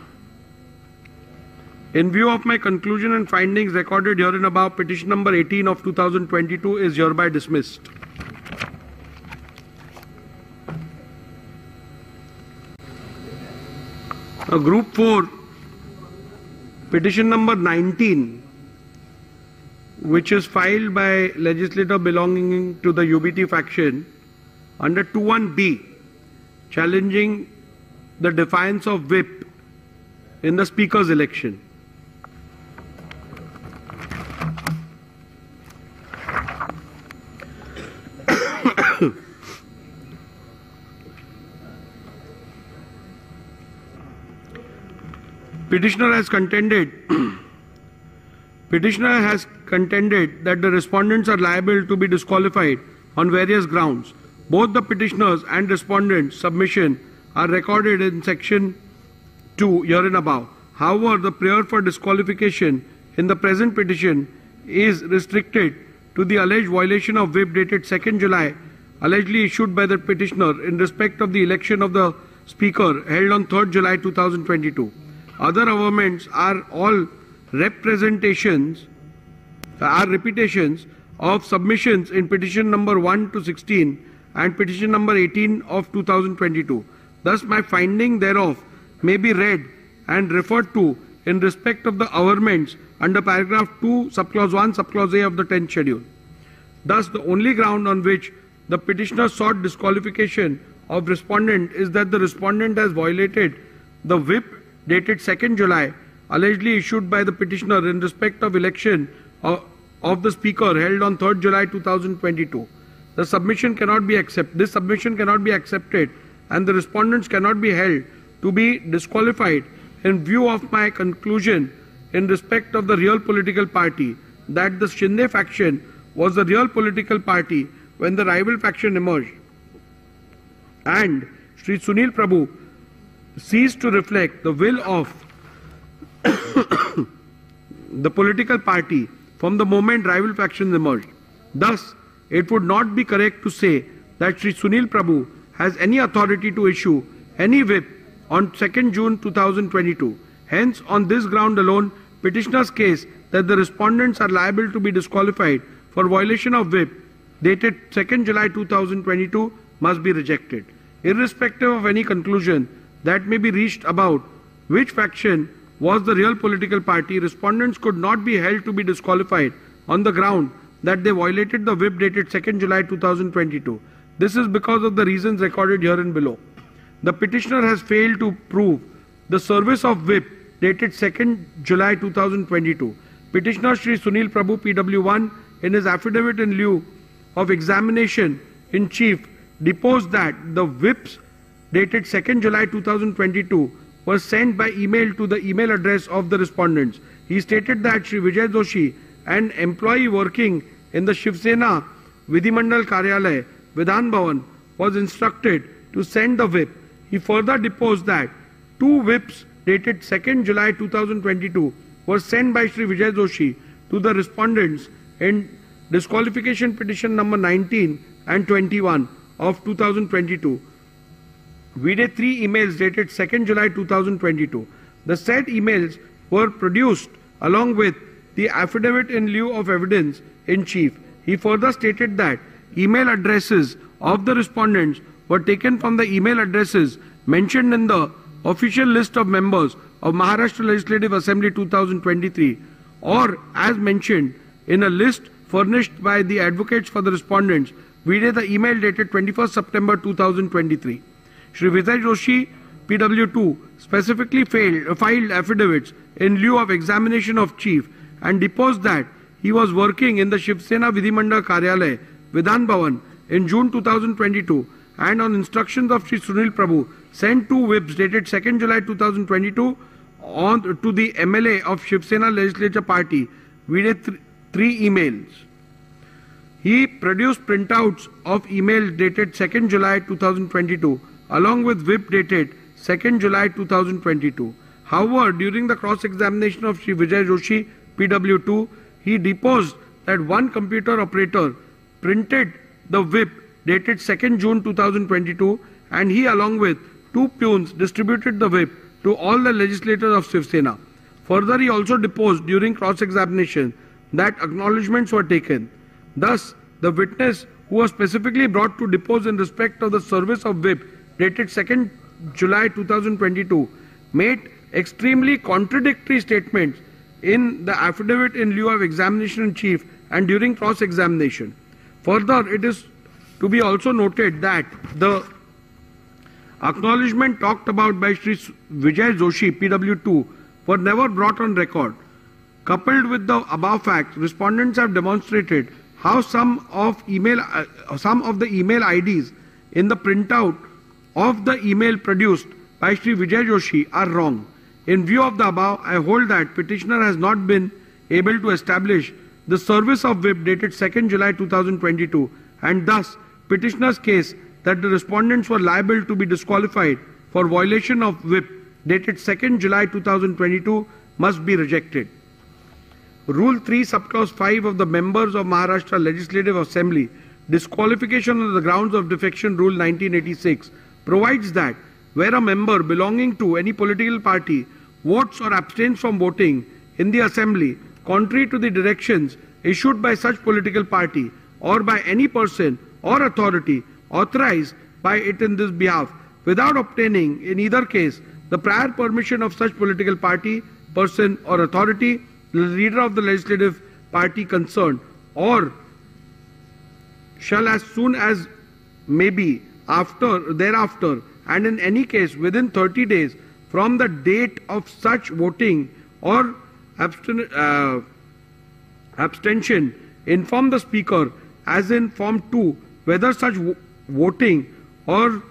In view of my conclusion and findings recorded herein above, petition number 18 of 2022 is hereby dismissed. Group 4, petition number 19, which is filed by legislator belonging to the UBT faction under 21B, challenging the defiance of whip in the Speaker's election. Petitioner has contended that the respondents are liable to be disqualified on various grounds. Both the petitioners and respondents' submission are recorded in section 2 herein above. However, the prayer for disqualification in the present petition is restricted to the alleged violation of whip dated 2nd July, allegedly issued by the petitioner in respect of the election of the Speaker held on 3rd July 2022. Other averments are all repetitions of submissions in petition number 1 to 16 and petition number 18 of 2022. Thus, my finding thereof may be read and referred to in respect of the averments under paragraph 2, subclause 1, subclause A of the 10th schedule. Thus, the only ground on which the petitioner sought disqualification of respondent is that the respondent has violated the whip dated 2nd July, allegedly issued by the petitioner in respect of election of the Speaker held on 3rd July 2022. This submission cannot be accepted and the respondents cannot be held to be disqualified in view of my conclusion in respect of the real political party that the Shinde faction was the real political party when the rival faction emerged, and Shri Sunil Prabhu ceased to reflect the will of the political party from the moment rival factions emerged. Thus, it would not be correct to say that Shri Sunil Prabhu has any authority to issue any whip on 2nd June 2022. Hence, on this ground alone, petitioner's case that the respondents are liable to be disqualified for violation of whip dated 2nd July 2022 must be rejected. Irrespective of any conclusion that may be reached about which faction was the real political party, respondents could not be held to be disqualified on the ground that they violated the whip dated 2nd July 2022. This is because of the reasons recorded here and below. The petitioner has failed to prove the service of whip dated 2nd July 2022. Petitioner Shri Sunil Prabhu PW1 in his affidavit in lieu of examination in chief deposed that the whips dated 2nd July 2022 were sent by email to the email address of the respondents. He stated that Shri Vijay Joshi, an employee working in the Shiv Sena Vidhimandal Karyalay, Vidhan Bhavan, was instructed to send the whip. He further deposed that 2 whips dated 2nd July 2022 were sent by Shri Vijay Joshi to the respondents in disqualification petition number 19 and 21 of 2022. We did 3 emails dated 2nd July 2022. The said emails were produced along with the affidavit in lieu of evidence in chief. He further stated that email addresses of the respondents were taken from the email addresses mentioned in the official list of members of Maharashtra Legislative Assembly 2023 or as mentioned in a list furnished by the advocates for the respondents. We did the email dated 21st September 2023. Shri Vijay Joshi, PW2, specifically filed affidavits in lieu of examination of chief and deposed that he was working in the Shiv Sena Vidhimandal Karyalay, Vidhan Bhavan, in June 2022 and on instructions of Shri Sunil Prabhu sent 2 whips dated 2nd July 2022 to the MLA of Shiv Sena Legislature Party. We did 3 emails. He produced printouts of email dated 2nd July 2022 along with whip dated 2nd July 2022. However, during the cross-examination of Shri Vijay Joshi, PW2, he deposed that one computer operator printed the whip dated 2nd June 2022 and he along with 2 peons distributed the whip to all the legislators of Shiv Sena. Further, he also deposed during cross-examination that acknowledgements were taken. Thus, the witness who was specifically brought to depose in respect of the service of whip dated 2nd July 2022 made extremely contradictory statements in the affidavit in lieu of examination in chief and during cross-examination. Further, it is to be also noted that the acknowledgement talked about by Shri Vijay Joshi, PW2, were never brought on record. Coupled with the above facts, respondents have demonstrated how some of the email IDs in the printout of the email produced by Shri Vijay Joshi are wrong. In view of the above, I hold that petitioner has not been able to establish the service of whip dated 2nd July 2022 and thus petitioner's case that the respondents were liable to be disqualified for violation of whip dated 2nd July 2022 must be rejected. Rule 3 subclause 5 of the members of Maharashtra Legislative Assembly disqualification on the grounds of defection rule 1986 provides that where a member belonging to any political party votes or abstains from voting in the assembly contrary to the directions issued by such political party or by any person or authority authorized by it in this behalf without obtaining in either case the prior permission of such political party, person or authority, the leader of the legislative party concerned, or shall as soon as may be thereafter and in any case within 30 days from the date of such voting or abstention inform the speaker as in form 2 whether such voting or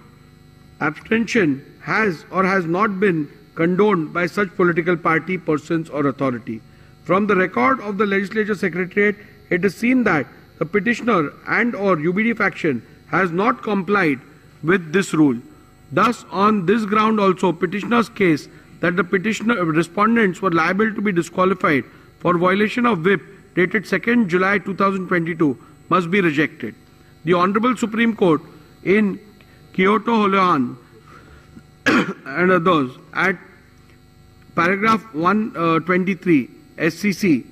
abstention has or has not been condoned by such political party, persons or authority. From the record of the Legislature Secretariat, it is seen that the petitioner and or UBD faction has not complied with this rule. Thus, on this ground also, petitioner's case that the respondents were liable to be disqualified for violation of whip dated 2nd July 2022 must be rejected. The Honorable Supreme Court in Kyoto Holoan and others at paragraph 123 SCC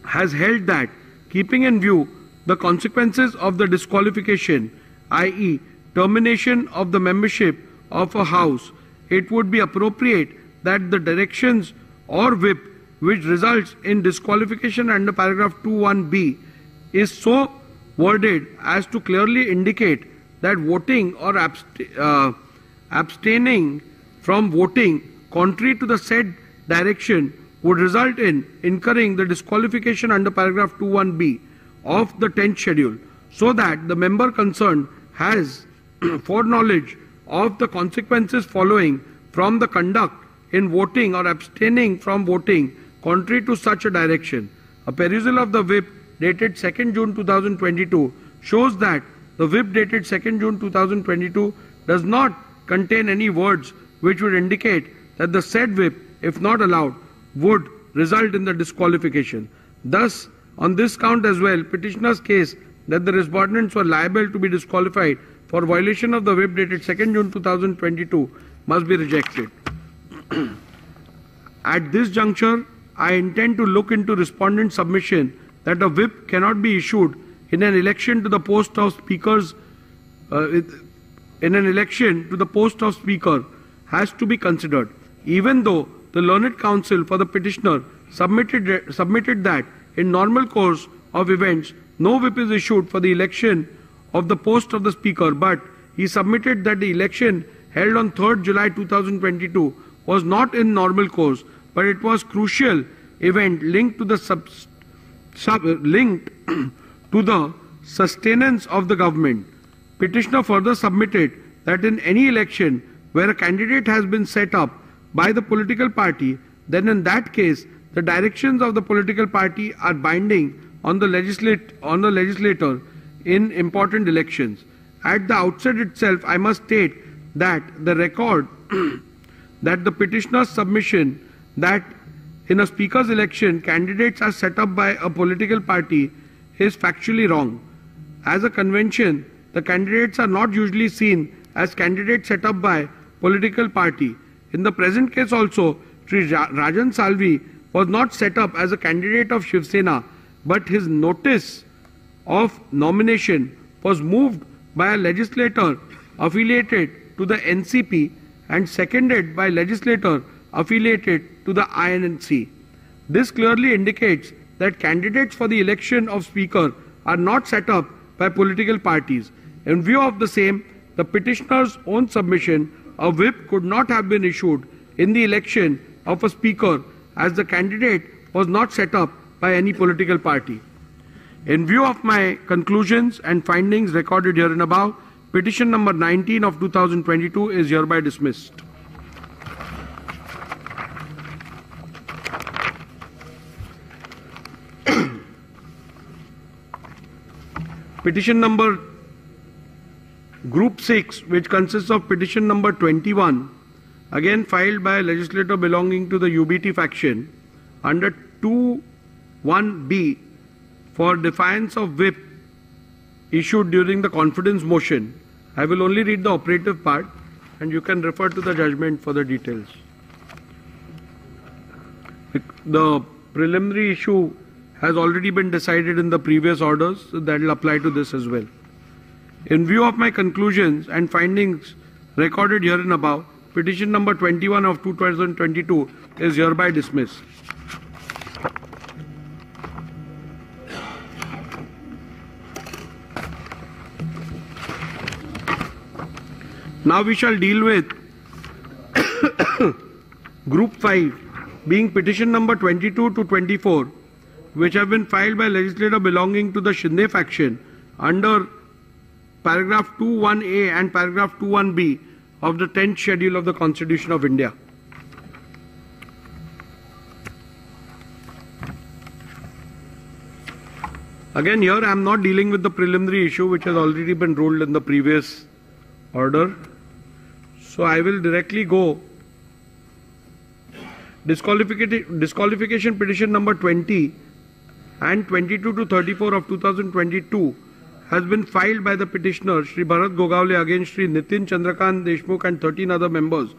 has held that, keeping in view the consequences of the disqualification, i.e. termination of the membership of a house, it would be appropriate that the directions or whip which results in disqualification under paragraph 21b is so worded as to clearly indicate that voting or abstaining from voting contrary to the said direction would result in incurring the disqualification under paragraph 21b of the 10th schedule, so that the member concerned has foreknowledge of the consequences following from the conduct in voting or abstaining from voting contrary to such a direction. A perusal of the whip dated 2nd June 2022 shows that the whip dated 2nd June 2022 does not contain any words which would indicate that the said whip, if not allowed, would result in the disqualification. Thus, on this count as well, petitioner's case that the respondents were liable to be disqualified for violation of the whip dated 2nd June 2022 must be rejected. At this juncture, I intend to look into respondent's submission that a whip cannot be issued in an election to the post of speakers has to be considered, even though the learned counsel for the petitioner submitted that in normal course of events no whip is issued for the election of the post of the speaker, but he submitted that the election held on 3rd July 2022 was not in normal course, but it was crucial event linked to the sustenance of the government. Petitioner further submitted that in any election where a candidate has been set up by the political party, then in that case the directions of the political party are binding on the legislator in important elections. At the outset itself, I must state that the record that the petitioner's submission that in a speaker's election candidates are set up by a political party is factually wrong. As a convention, the candidates are not usually seen as candidates set up by political party. In the present case also, Sri Rajan Salvi was not set up as a candidate of Shiv Sena, but his notice of nomination was moved by a legislator affiliated to the NCP and seconded by legislator affiliated to the INC. This clearly indicates that candidates for the election of speaker are not set up by political parties. In view of the same, the petitioner's own submission, a whip could not have been issued in the election of a speaker as the candidate was not set up by any political party. In view of my conclusions and findings recorded here and above, petition number 19 of 2022 is hereby dismissed. Petition number Group 6, which consists of petition number 21, again filed by a legislator belonging to the UBT faction, under 2(1)(b) for defiance of whip issued during the confidence motion. I will only read the operative part and you can refer to the judgment for the details. The preliminary issue has already been decided in the previous orders, so that will apply to this as well. In view of my conclusions and findings recorded here and above, petition number 21 of 2022 is hereby dismissed. Now we shall deal with Group 5, being petition number 22 to 24, which have been filed by legislator belonging to the Shinde faction under paragraph 2(1)(a) and paragraph 2(1)(b) of the 10th schedule of the Constitution of India. Again, here I am not dealing with the preliminary issue which has already been ruled in the previous order. So I will directly go. Disqualification petition number 20 and 22 to 34 of 2022 has been filed by the petitioner Shri Bharat Gogaole against Shri Nitin Chandrakant Deshmukh and 13 other members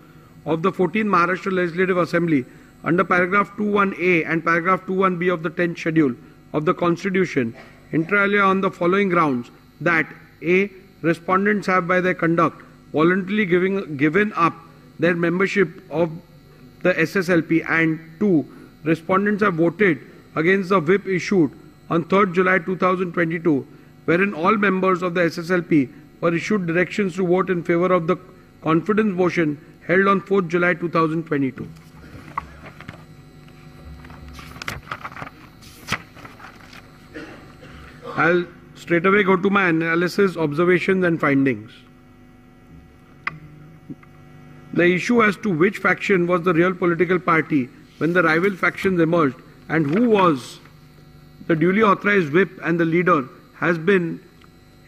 of the 14th Maharashtra Legislative Assembly under paragraph 21A and paragraph 21B of the 10th schedule of the Constitution, inter alia on the following grounds: that A. Respondents have by their conduct voluntarily given up their membership of the SSLP, and 2. Respondents have voted against the whip issued on 3rd July 2022, wherein all members of the SSLP were issued directions to vote in favor of the confidence motion held on 4th July 2022. I'll straight away go to my analysis, observations and findings. The issue as to which faction was the real political party when the rival factions emerged and who was the duly authorized whip and the leader has been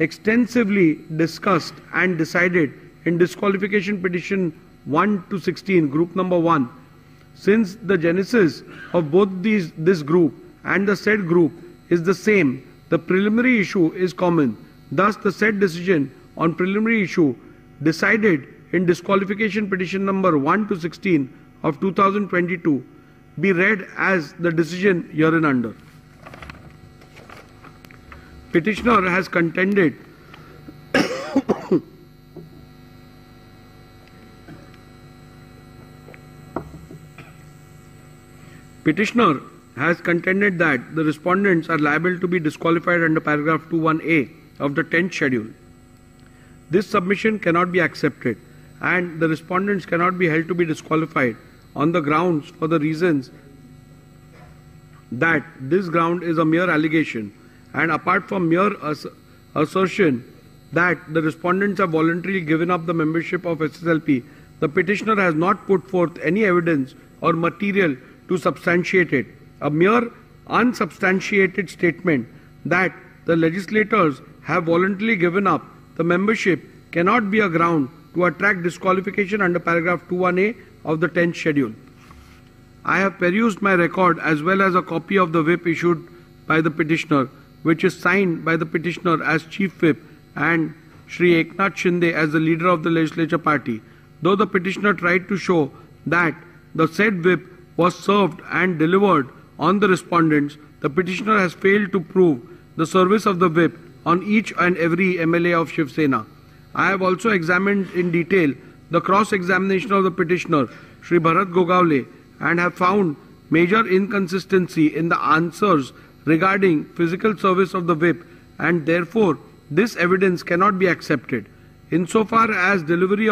extensively discussed and decided in disqualification petition 1 to 16, group number 1. Since the genesis of both this group and the said group is the same, the preliminary issue is common. Thus, the said decision on preliminary issue decided in disqualification petition number 1 to 16 of 2022 be read as the decision hereindunder. Petitioner has contended Petitioner has contended that the respondents are liable to be disqualified under paragraph 21A of the 10th schedule. This submission cannot be accepted and the respondents cannot be held to be disqualified on the grounds for the reasons that this ground is a mere allegation, and apart from mere assertion that the respondents have voluntarily given up the membership of SSLP, the petitioner has not put forth any evidence or material to substantiate it. A mere unsubstantiated statement that the legislators have voluntarily given up the membership cannot be a ground to attract disqualification under paragraph 21A of the 10th schedule. I have perused my record as well as a copy of the whip issued by the petitioner, which is signed by the petitioner as Chief Whip and Shri Eknath Shinde as the leader of the legislature party. Though the petitioner tried to show that the said whip was served and delivered on the respondents, the petitioner has failed to prove the service of the whip on each and every MLA of Shiv Sena. I have also examined in detail the cross-examination of the petitioner, Shri Bharat Gogaole, and have found major inconsistency in the answers regarding physical service of the whip, and therefore this evidence cannot be accepted. Insofar as delivery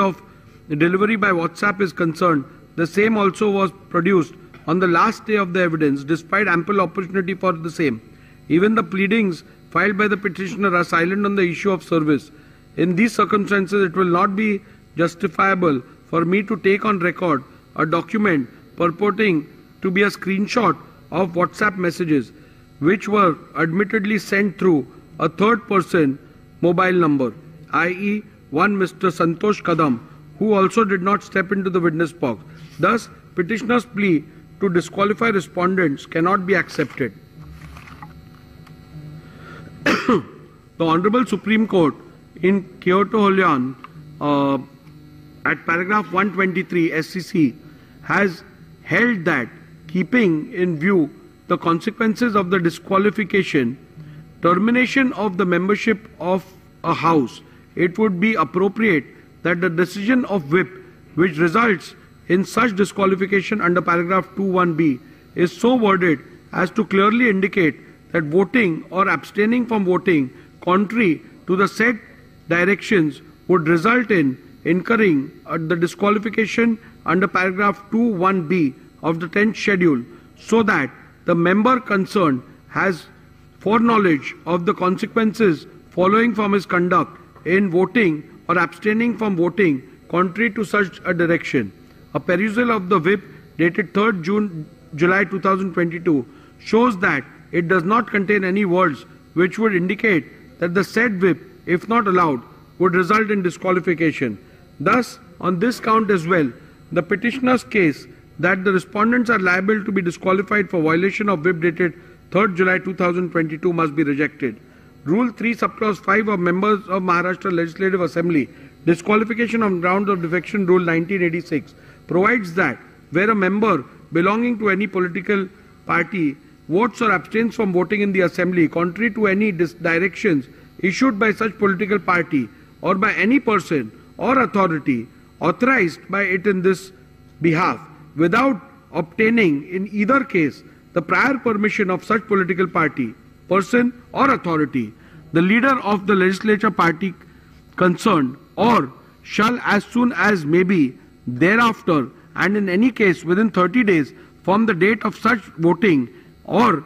by WhatsApp is concerned, the same also was produced on the last day of the evidence despite ample opportunity for the same. Even the pleadings filed by the petitioner are silent on the issue of service. In these circumstances, it will not be justifiable for me to take on record a document purporting to be a screenshot of WhatsApp messages which were admittedly sent through a third person mobile number, i.e. one Mr. Santosh Kadam, who also did not step into the witness box. Thus, petitioner's plea to disqualify respondents cannot be accepted. The Honorable Supreme Court in Kyoto Holyan at paragraph 123 SCC has held that, keeping in view the consequences of the disqualification, termination of the membership of a house, it would be appropriate that the decision of whip which results in such disqualification under paragraph 21B is so worded as to clearly indicate that voting or abstaining from voting contrary to the said directions would result in incurring the disqualification under paragraph 21B of the 10th schedule, so that the member concerned has foreknowledge of the consequences following from his conduct in voting or abstaining from voting contrary to such a direction. A perusal of the whip dated 3rd July 2022 shows that it does not contain any words which would indicate that the said whip, if not allowed, would result in disqualification. Thus, on this count as well, the petitioner's case that the respondents are liable to be disqualified for violation of whip dated 3rd July 2022 must be rejected. Rule 3 subclause 5 of members of Maharashtra Legislative Assembly disqualification on grounds of defection rule 1986 provides that where a member belonging to any political party votes or abstains from voting in the assembly contrary to any directions issued by such political party or by any person or authority authorized by it in this behalf without obtaining in either case the prior permission of such political party, person or authority, the leader of the legislature party concerned, or shall as soon as may be thereafter and in any case within 30 days from the date of such voting or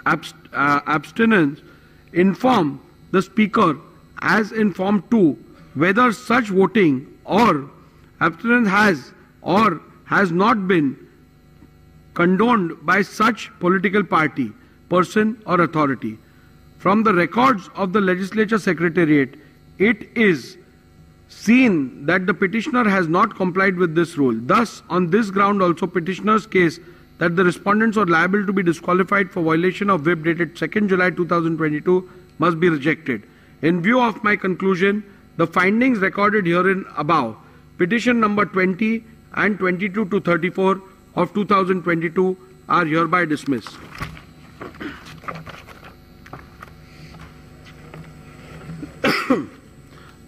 abstinence inform the speaker as in form 2 whether such voting or abstinence has or has not been condoned by such political party, person or authority. From the records of the legislature secretariat, it is seen that the petitioner has not complied with this rule. Thus, on this ground also petitioner's case that the respondents are liable to be disqualified for violation of whip dated 2nd July 2022 must be rejected. In view of my conclusion, the findings recorded herein above, petition number 20 and 22 to 34 of 2022 are hereby dismissed.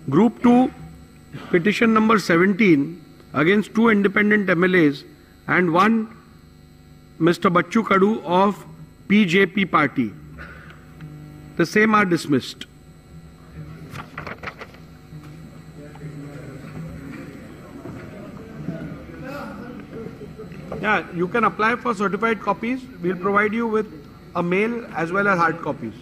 Group 2, petition number 17 against 2 independent MLAs and 1 Mr. Bachchu Kadu of PJP party. The same are dismissed. Yeah, you can apply for certified copies. We'll provide you with a mail as well as hard copies.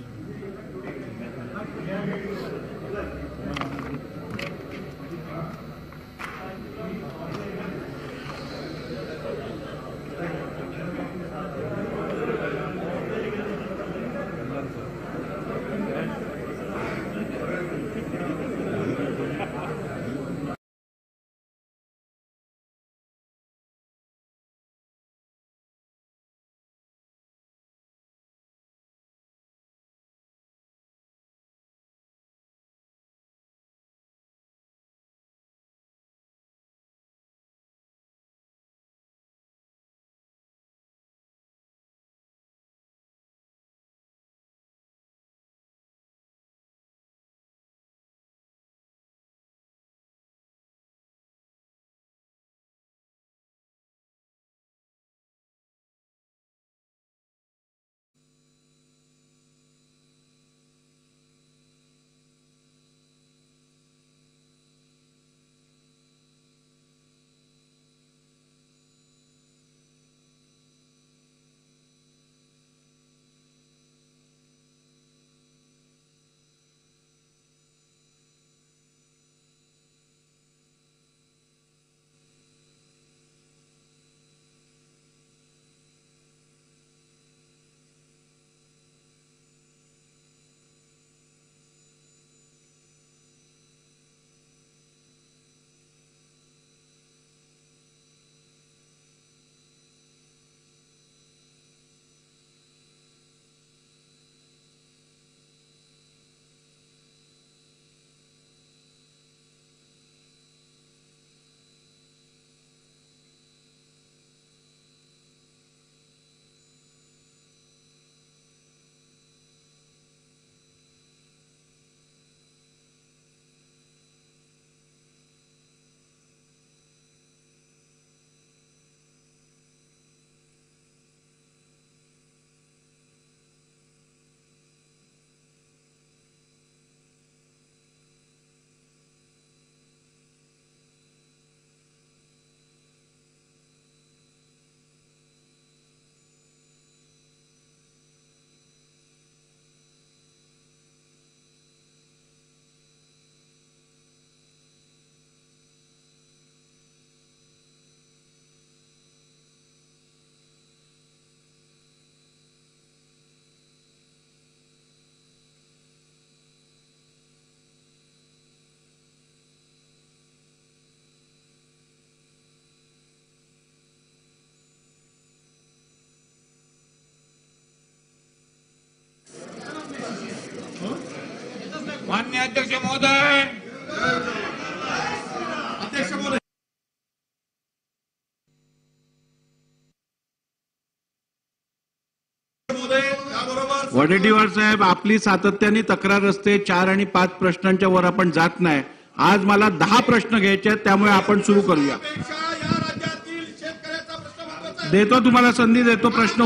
अध्यक्ष महोदय. अध्यक्ष महोदय. वडेट्टीवार साहेब, आपली सातत्याने तक्रार असते 4 आणि 5 प्रश्नांच्या वर आपण जात नाही. आज मला 10 प्रश्न घ्यायचे आहेत, त्यामुळे आपण सुरू करूया. देतो तुम्हाला संधी देतो प्रश्न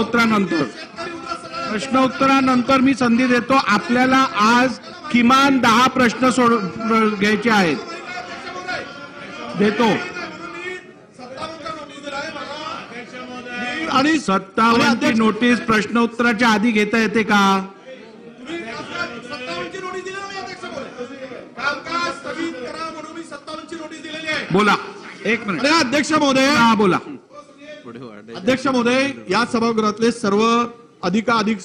उत्तरानंतर मी संधी देतो. आपल्याला आज किमान 10 प्रश्न घ्यायचे आहेत. देतो. आणि 57ची नोटीस प्रश्न उत्तराच्या आधी घेता येते का? बोला. 1 मिनिट. अध्यक्ष महोदय. हा बोला. अध्यक्ष महोदय, या सभागृहातले सर्व अधिकाधिक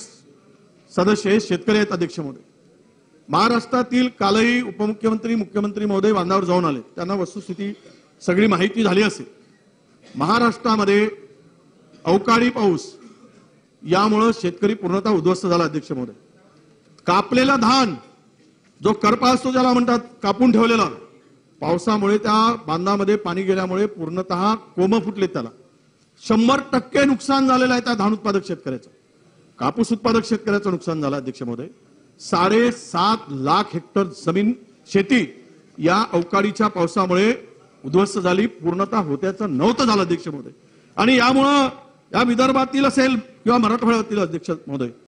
सदस्य हे शेतकरी आहेत. अध्यक्ष महोदय, महाराष्ट्रातील कालही उपमुख्यमंत्री मुख्यमंत्री महोदय बांधावर जाऊन आले. त्यांना वस्तुस्थिती सगळी माहिती झाली असेल. महाराष्ट्रामध्ये अवकाळी पाऊस यामुळे शेतकरी पूर्णतः उद्ध्वस्त झाला. अध्यक्ष महोदय, कापलेला धान जो करपा असतो ज्याला म्हणतात, कापून ठेवलेला, पावसामुळे त्या बांधामध्ये पाणी गेल्यामुळे पूर्णतः कोंब फुटले. त्याला 100% नुकसान झालेलं आहे त्या धान उत्पादक शेतकऱ्याचं. कापूस उत्पादक शेतकऱ्याचं नुकसान झालं. अध्यक्ष महोदय, 7.5 लाख हेक्टर जमीन शेती या अवकाळीच्या पावसामुळे उद्ध्वस्त झाली, पूर्णतः होत्याचं नव्हतं झालं. अध्यक्ष महोदय, आणि यामुळं या विदर्भातील असेल किंवा मराठवाड्यातील अध्यक्ष महोदय